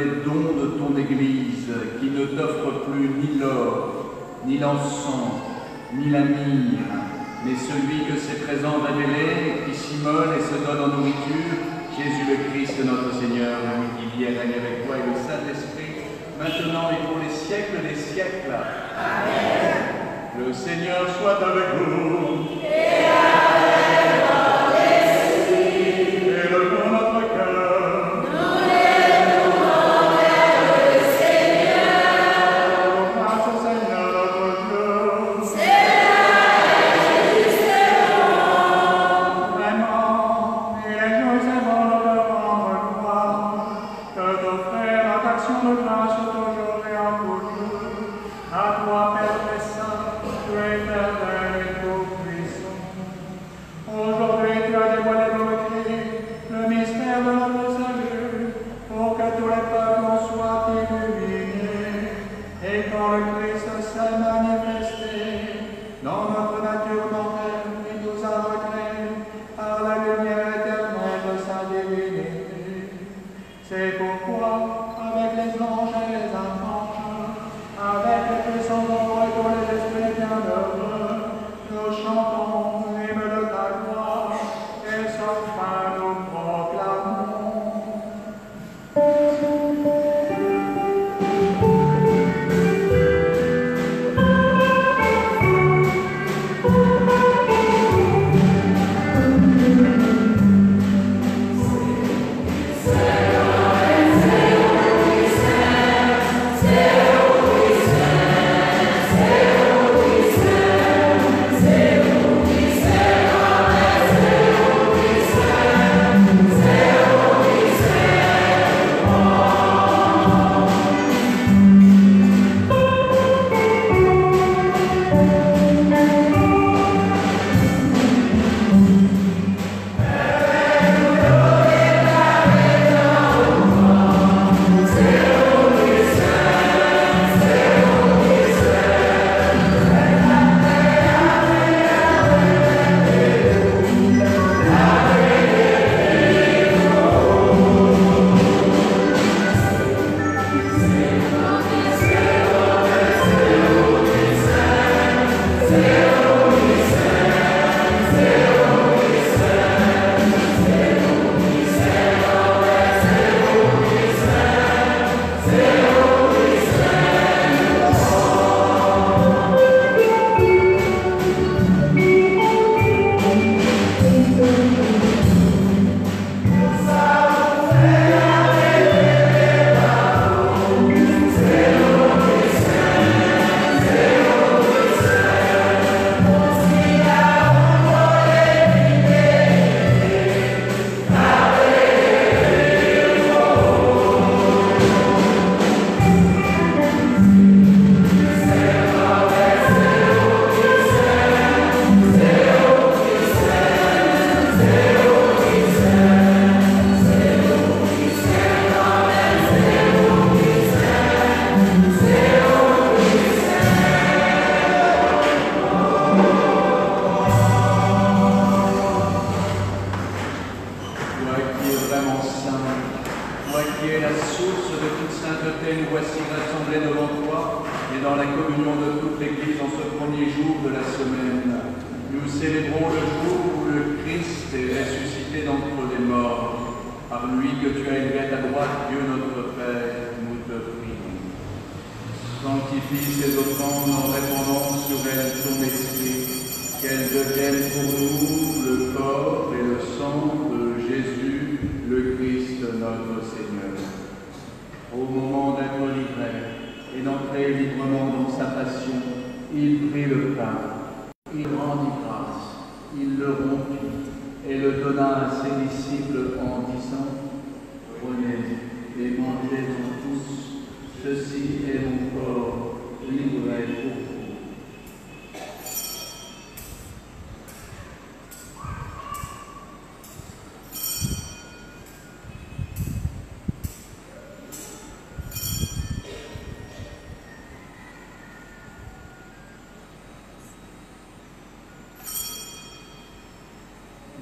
les dons de ton Église, qui ne t'offre plus ni l'or, ni l'encens, ni la myrrhe, mais celui que ses présents révélés, qui s'immole et se donne en nourriture, Jésus le Christ, notre Seigneur, lui qui vit et règne avec toi et le Saint-Esprit, maintenant et pour les siècles des siècles. Amen. Le Seigneur soit avec vous. Et avec votre esprit. Élevons notre cœur. Nous l'élevons vers le Seigneur. Grâce au Seigneur notre Dieu. C'est vrai et justement. Vraiment, il est juste bon de rendre gloire, que d'offrir notre action de grâce toujours et en toujours. À toi, Père très saint, tu es éternel et tout-puissant. Aujourd'hui, tu as dévoilé le mystère de notre salut, pour que tous les peuples soient illuminés. Et quand le Christ s'est manifesté dans notre nature mortelle, il nous a recréés par la lumière éternelle de sa divinité. C'est pourquoi, avec les anges et les archanges, avec les puissants nombres et tous les esprits bienheureux, nous chantons l'hymne de ta gloire et sans fin nous proclamons.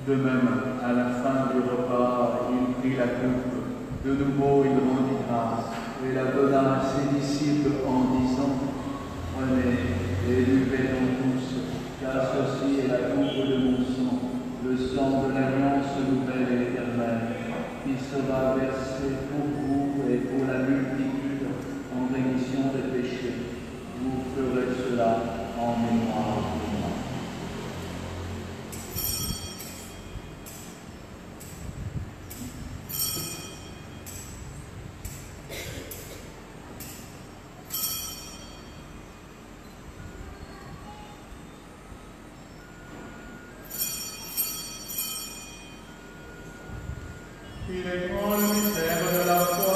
De même, à la fin du repas, il prit la coupe. De nouveau, il rendit grâce. la donna à ses disciples en disant, prenez et buvez-en tous, car ceci est la coupe de mon sang, le sang de l'alliance nouvelle et éternelle, qui sera versé pour vous et pour la multitude en rémission des péchés. Vous ferez cela en mémoire de moi. Il est grand le mystère de la foi.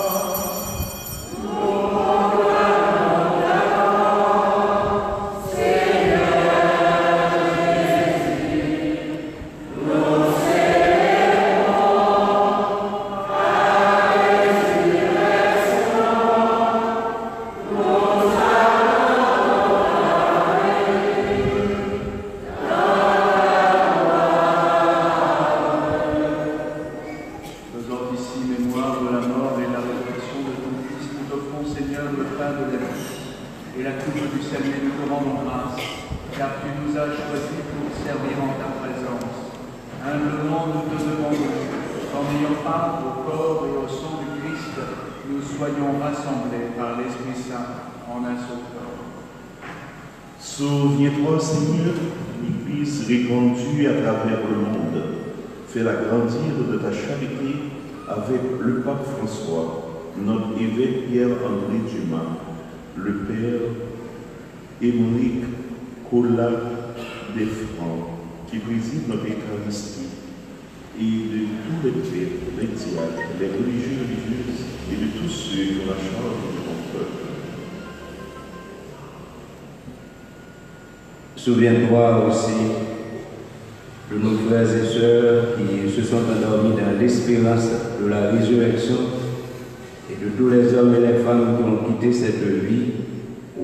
Souviens-toi, Seigneur, l'Église répandue à travers le monde, fais-la grandir de ta charité avec le pape François, notre évêque Pierre-André Dumas, le père Émeric Collat Desfrancs, qui préside notre Eucharistie, et de tous les prêtres, les diacres, les religieuses et de tous ceux qui ont la charge de ton peuple. Souviens-toi aussi de nos frères et sœurs qui se sont endormis dans l'espérance de la résurrection et de tous les hommes et les femmes qui ont quitté cette vie.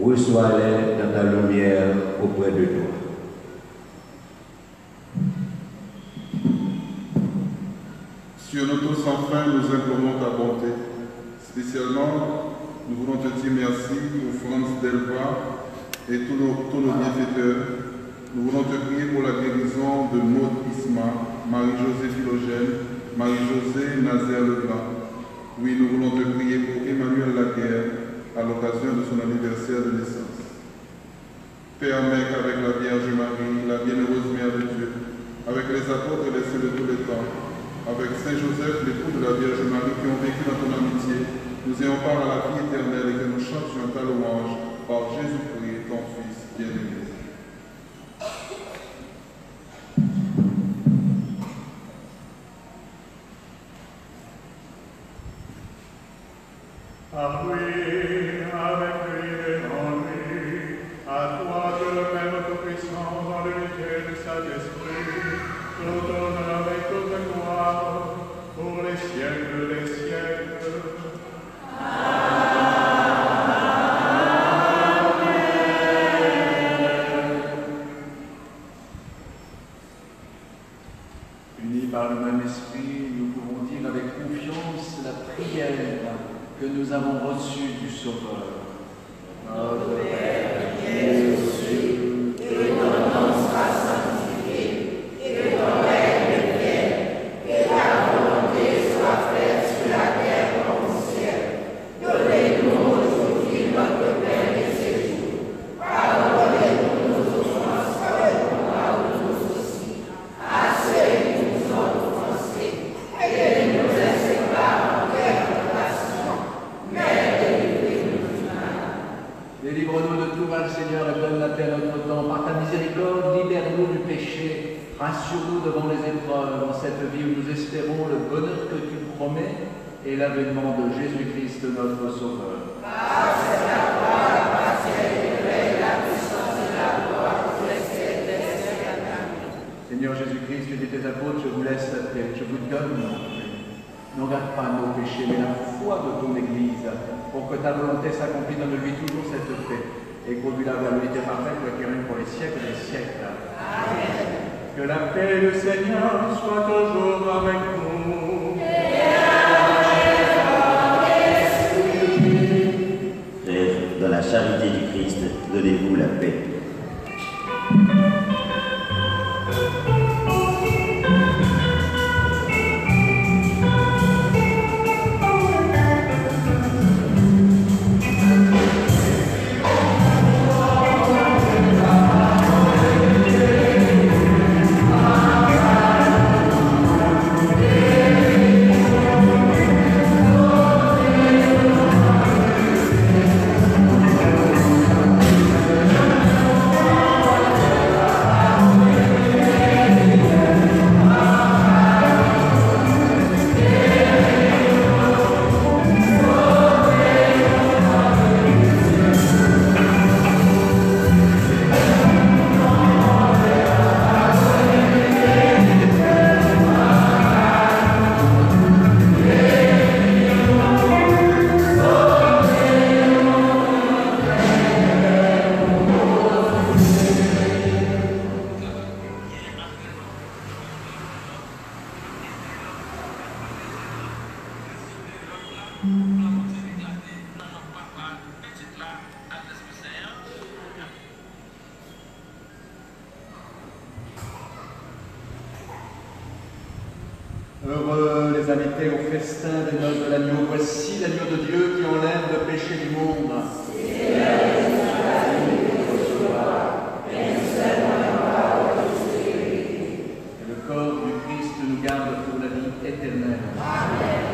Reçois-les dans ta lumière auprès de toi. Sur nous tous, enfin, nous implorons ta bonté. Spécialement, nous voulons te dire merci pour Franz Delva et tous nos bienfaiteurs. Nous voulons te prier pour la guérison de Maud Isma, Marie-Josée Philogène, Marie-Josée Nazaire-Leblanc. Oui, nous voulons te prier pour Emmanuel Laguerre à l'occasion de son anniversaire de naissance. Permets qu'avec la Vierge Marie, la bienheureuse Mère de Dieu, avec les apôtres et les saints de tous les temps, avec Saint Joseph, l'époux de la Vierge Marie, qui ont vécu dans ton amitié, nous ayons part à la vie éternelle et que nous chantions ta louange par Jésus-Christ, ton Fils bien-aimé. À lui, avec lui et en lui, à toi Dieu le Père Tout-Puissant, dans l'unité du Saint-Esprit, tout honneur et toute gloire, pour les siècles des siècles. Unis par le même esprit, nous pouvons dire avec confiance la prière que nous avons reçue du Sauveur. Notre Père qui es aux cieux, que ton nom soit sanctifié, que ton règne vienne, que ta volonté soit faite sur la terre comme au ciel. Donnez-nous aujourd'hui notre pain de ce jour. Pardonnez-nous nos offenses comme nous pardonnons aussi à ceux qui nous ont offensés, et ne nous laissez pas entrer en tentation, mais délivrez-nous du mal. Délivre-nous de tout mal, Seigneur, et donne la paix à notre temps. Par ta miséricorde, libère-nous du péché. Rassure-nous devant les épreuves dans cette vie où nous espérons le bonheur que tu promets et l'avènement de Jésus-Christ, notre Sauveur. Grâce à la gloire, la patience et la puissance et la gloire pour les siècles des siècles. Amen. Seigneur Jésus-Christ, tu dis tes apôtres, je vous laisse la paix, je vous donne mon paix. Ne regarde pas nos péchés, mais la foi de ton Église, pour que ta volonté s'accomplisse, donne-lui toujours cette paix, et conduis-la vers l'unité parfaite, qui règne pour les siècles des siècles. Amen. Que la paix du Seigneur soit toujours avec vous. Et avec ton esprit. charité du Christ, donnez-vous la paix. Heureux les invités au festin des noces de l'agneau. Voici l'agneau de Dieu qui enlève le péché du monde. Que le corps du Christ nous garde pour la vie éternelle. Amen.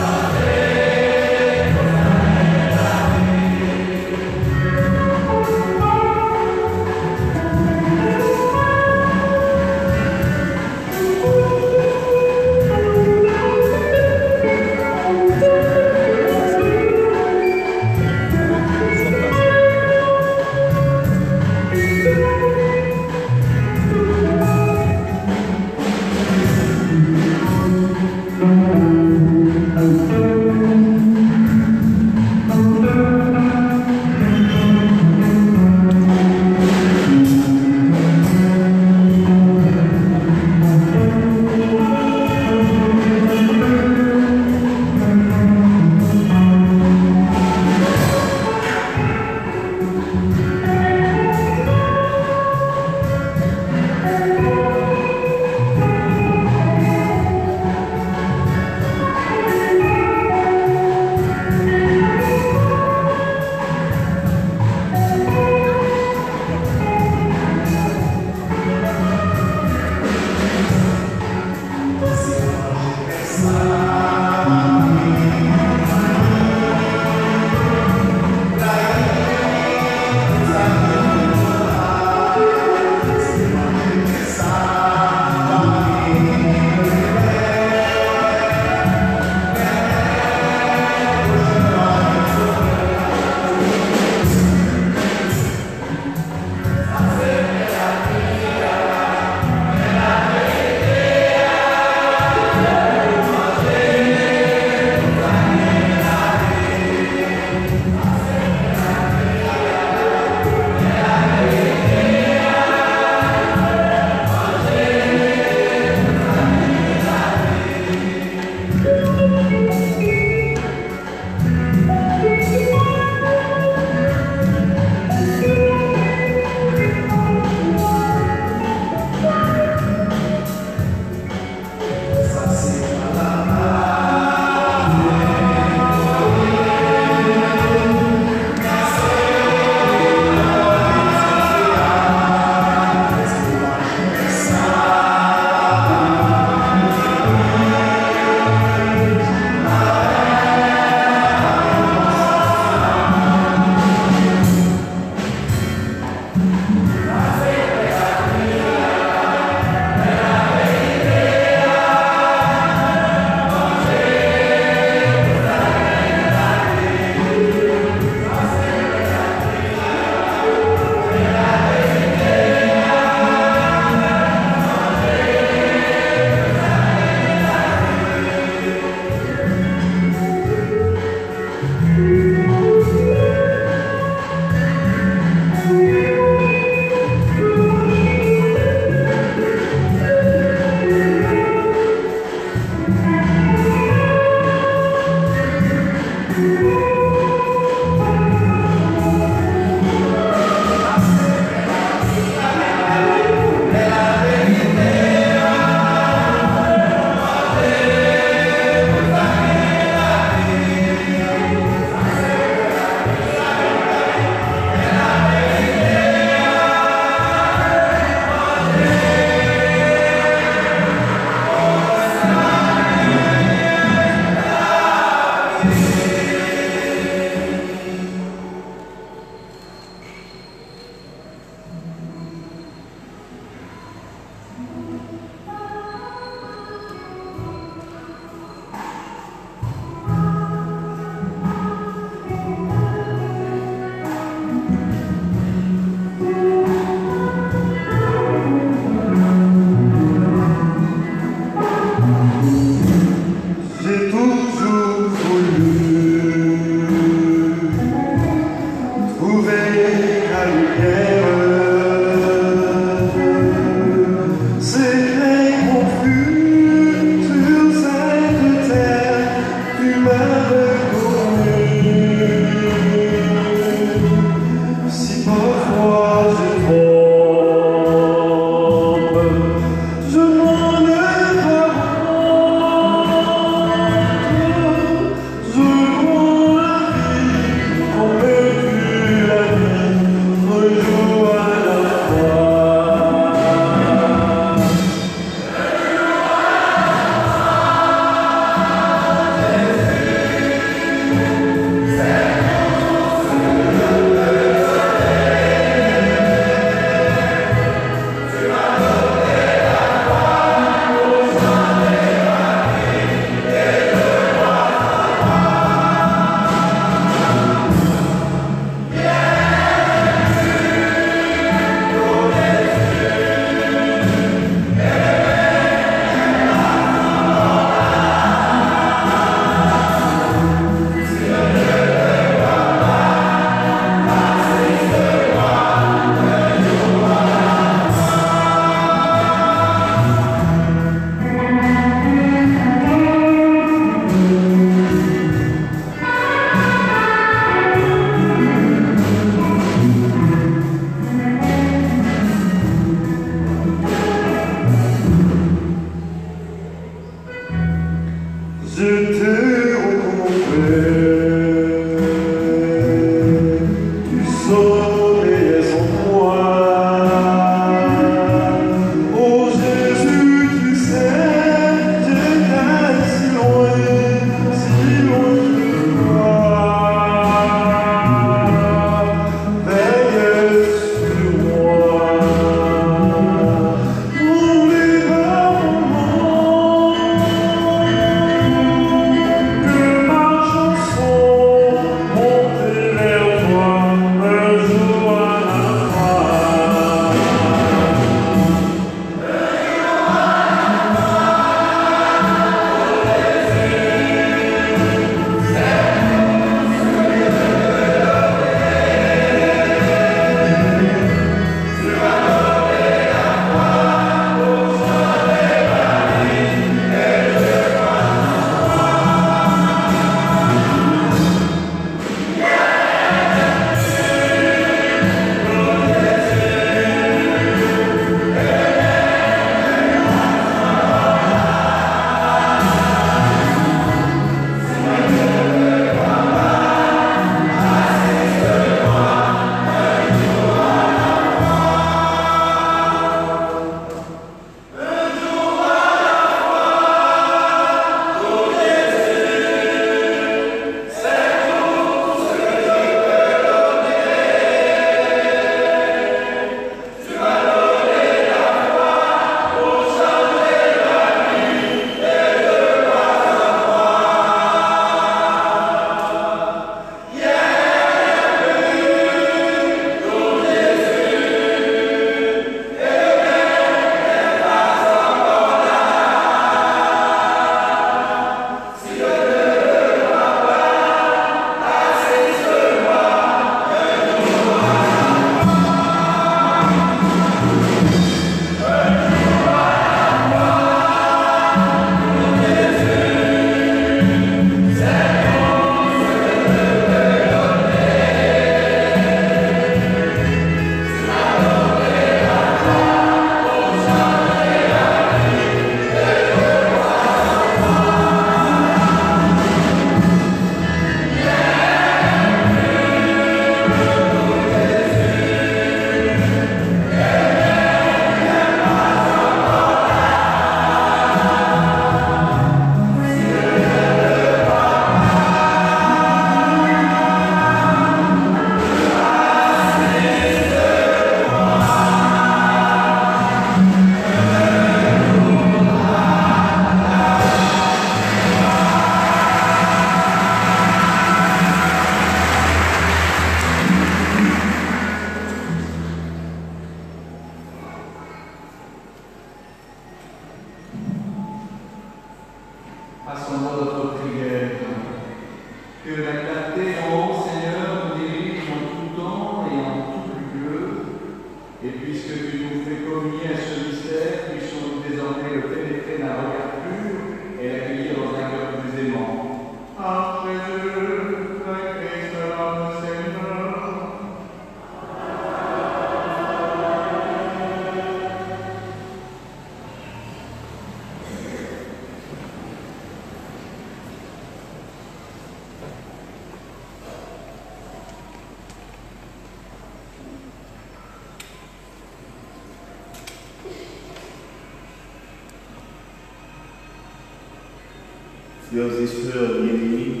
Frères et sœurs bien-aimés,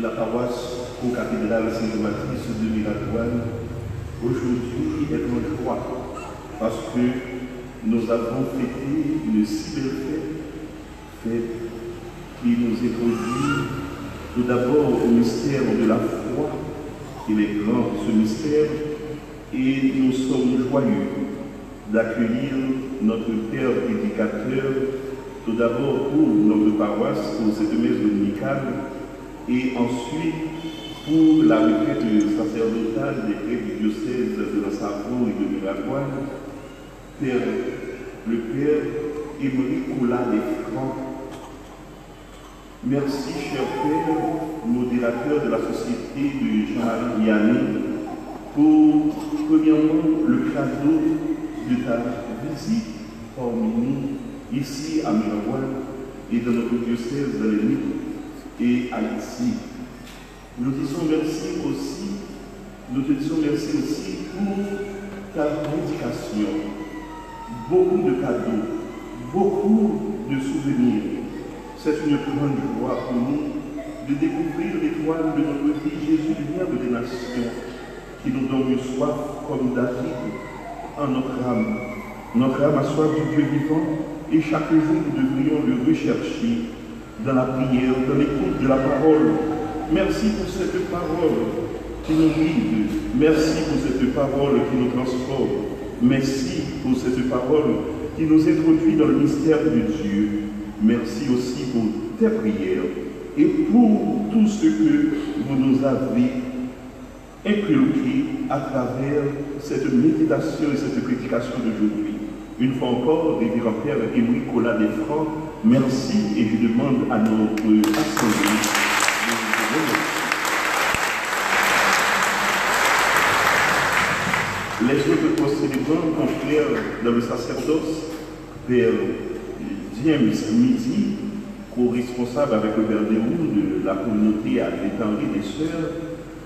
la paroisse co-cathédrale Saint-Baptiste de Miradoine aujourd'hui est en joie parce que nous avons fêté une si belle fête qui nous introduit tout d'abord au mystère de la foi. Il est grand ce mystère et nous sommes joyeux d'accueillir notre Père prédicateur tout d'abord pour notre paroisse, pour cette messe dominicale, et ensuite pour la retraite sacerdotale des prêtres du diocèse de la Savoie et de Miradoine, le Père Émeric Colas Desfrancs. Merci, cher Père, modérateur de la société de Jean-Marie Vianney, pour, premièrement, le cadeau de ta visite parmi nous, ici à Miradoine et dans notre diocèse de l'Émile et Haïti. Nous te disons merci aussi pour ta prédication. Beaucoup de cadeaux, beaucoup de souvenirs. C'est une grande joie pour nous de découvrir l'étoile de notre vie, Jésus, lumière des nations, qui nous donne soif comme David en notre âme. Notre âme a soif du Dieu vivant. Et chaque jour, nous devrions le rechercher dans la prière, dans l'écoute de la parole. Merci pour cette parole qui nous guide. Merci pour cette parole qui nous transforme. Merci pour cette parole qui nous introduit dans le mystère de Dieu. Merci aussi pour tes prières et pour tout ce que vous nous avez inculqué à travers cette méditation et cette prédication d'aujourd'hui. Une fois encore, révérend Père Émeric Colas Desfrancs, merci et je demande à notre assemblée de vous remercier. Les autres co-célébrants, confrères dans le sacerdoce, Père James Midi, co-responsable avec le Père Déroux de la communauté à l'étendue des Sœurs,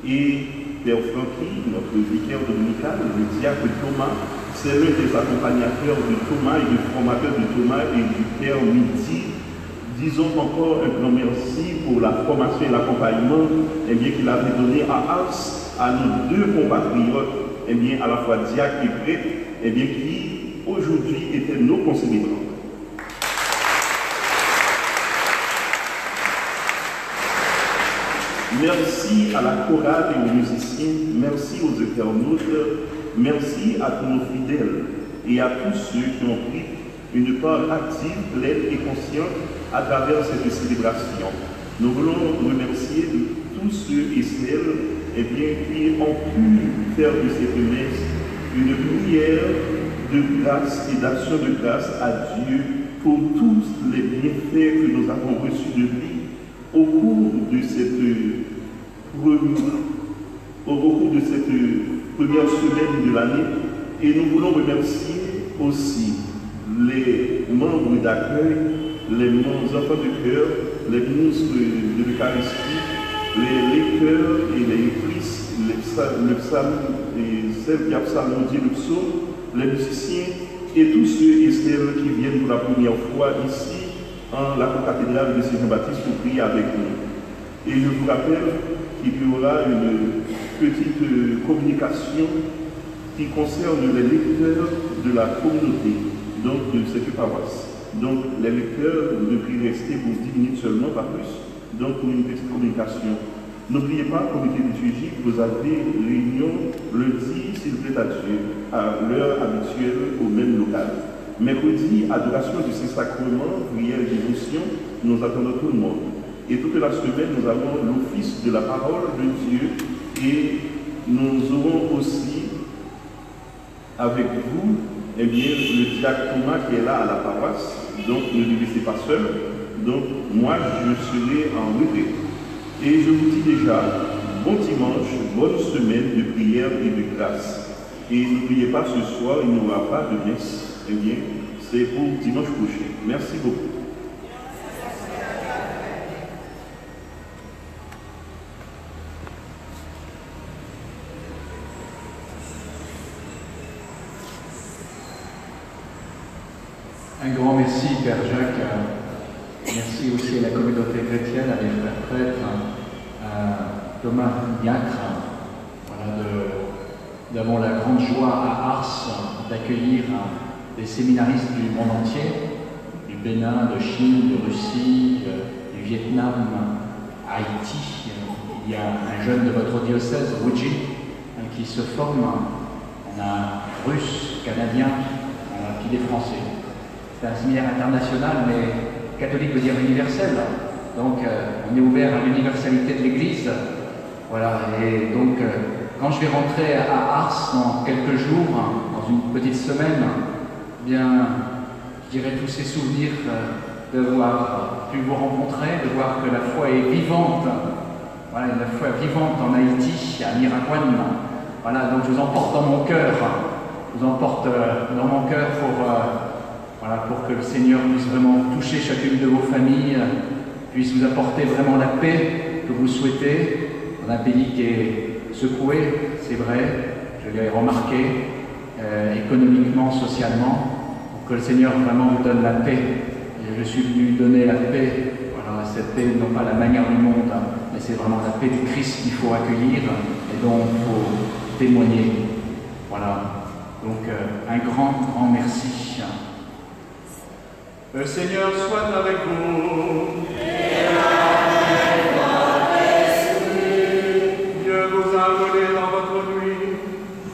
et Père Francky, notre vicaire dominical, le diacre Thomas, c'est l'un des accompagnateurs de Thomas et du formateur de Thomas et du Père Midi. Disons encore un grand merci pour la formation et l'accompagnement qu'il avait donné à Ars, à nos deux compatriotes, à la fois diacre et prêtre, qui aujourd'hui étaient nos concélébrants. Merci à la chorale et aux musiciens, merci aux internautes, merci à tous nos fidèles et à tous ceux qui ont pris une part active, pleine et consciente à travers cette célébration. Nous voulons remercier tous ceux et celles qui ont pu faire de cette messe une prière de grâce et d'action de grâce à Dieu pour tous les bienfaits que nous avons reçus de lui au cours de cette première semaine de l'année. Et nous voulons remercier aussi les membres d'accueil, les enfants de cœur, les ministres de l'Eucharistie, les lecteurs et les lectrices, celles qui ont psalmodié le psaume, les musiciens et tous ceux et celles qui viennent pour la première fois ici en la cathédrale de Saint-Baptiste pour prier avec nous. Et je vous rappelle qu'il y aura une petite communication qui concerne les lecteurs de la communauté, donc de cette paroisse. Donc les lecteurs devraient rester pour 10 minutes seulement, pas plus, donc pour une petite communication. N'oubliez pas, comité liturgique, vous avez réunion lundi, s'il plaît à Dieu, à l'heure habituelle au même local. Mercredi, adoration du Saint-Sacrement, prière et dévotion, nous attendons tout le monde. Et toute la semaine, nous avons l'office de la parole de Dieu et nous aurons aussi avec vous le diacre Thomas qui est là à la paroisse, donc ne le laissez pas seul. Donc moi, je serai en retraite. Et je vous dis déjà, bon dimanche, bonne semaine de prière et de grâce. Et n'oubliez pas, ce soir, il n'y aura pas de messe. Eh bien, c'est pour dimanche prochain. Merci beaucoup. Un grand merci, Père Jacques. Merci aussi à la communauté chrétienne, à mes frères prêtres, à Thomas Diacre. Voilà, nous avons la grande joie à Ars d'accueillir des séminaristes du monde entier, du Bénin, de Chine, de Russie, du Vietnam, Haïti. Il y a un jeune de votre diocèse, Ruji, qui se forme. On a Russe, Canadien, puis des Français. C'est un séminaire international, mais catholique veut dire universel. Donc, on est ouvert à l'universalité de l'Église. Voilà, et donc, quand je vais rentrer à Ars dans quelques jours, dans une petite semaine, eh bien, je dirai tous ces souvenirs d'avoir pu vous rencontrer, de voir que la foi est vivante. Voilà, la foi vivante en Haïti, à Miraguane. Voilà, donc je vous emporte dans mon cœur. Je vous emporte dans mon cœur pour que le Seigneur puisse vraiment toucher chacune de vos familles, puisse vous apporter vraiment la paix que vous souhaitez, dans un pays qui est secoué, c'est vrai, je l'ai remarqué, économiquement, socialement, pour que le Seigneur vraiment vous donne la paix. Et je suis venu donner la paix, voilà, cette paix, non pas la manière du monde, mais c'est vraiment la paix du Christ qu'il faut accueillir et dont il faut témoigner. Voilà, donc un grand, grand merci. Le Seigneur soit avec vous. Et avec votre esprit. Dieu vous a appelé dans votre nuit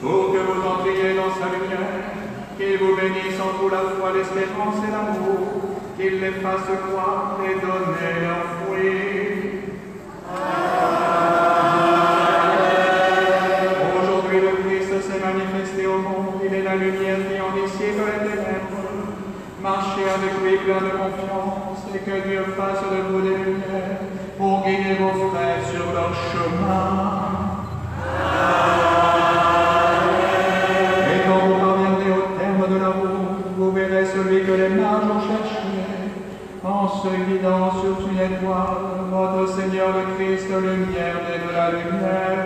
pour que vous entriez dans sa lumière, qu'il vous bénisse en vous la foi, l'espérance et l'amour, qu'il les fasse croire et donner leurs fruits. Amen. Aujourd'hui, le Christ s'est manifesté au monde, il est la lumière qui en dissipe les ténèbres. Marchez avec lui plein de confiance et que Dieu fasse de vous des lumières pour guider vos frères sur leur chemin. Amen. Et quand vous parviendrez au terme de la route, vous verrez celui que les mages ont cherché. En se guidant sur une étoile, votre Seigneur le Christ, lumière et de la lumière.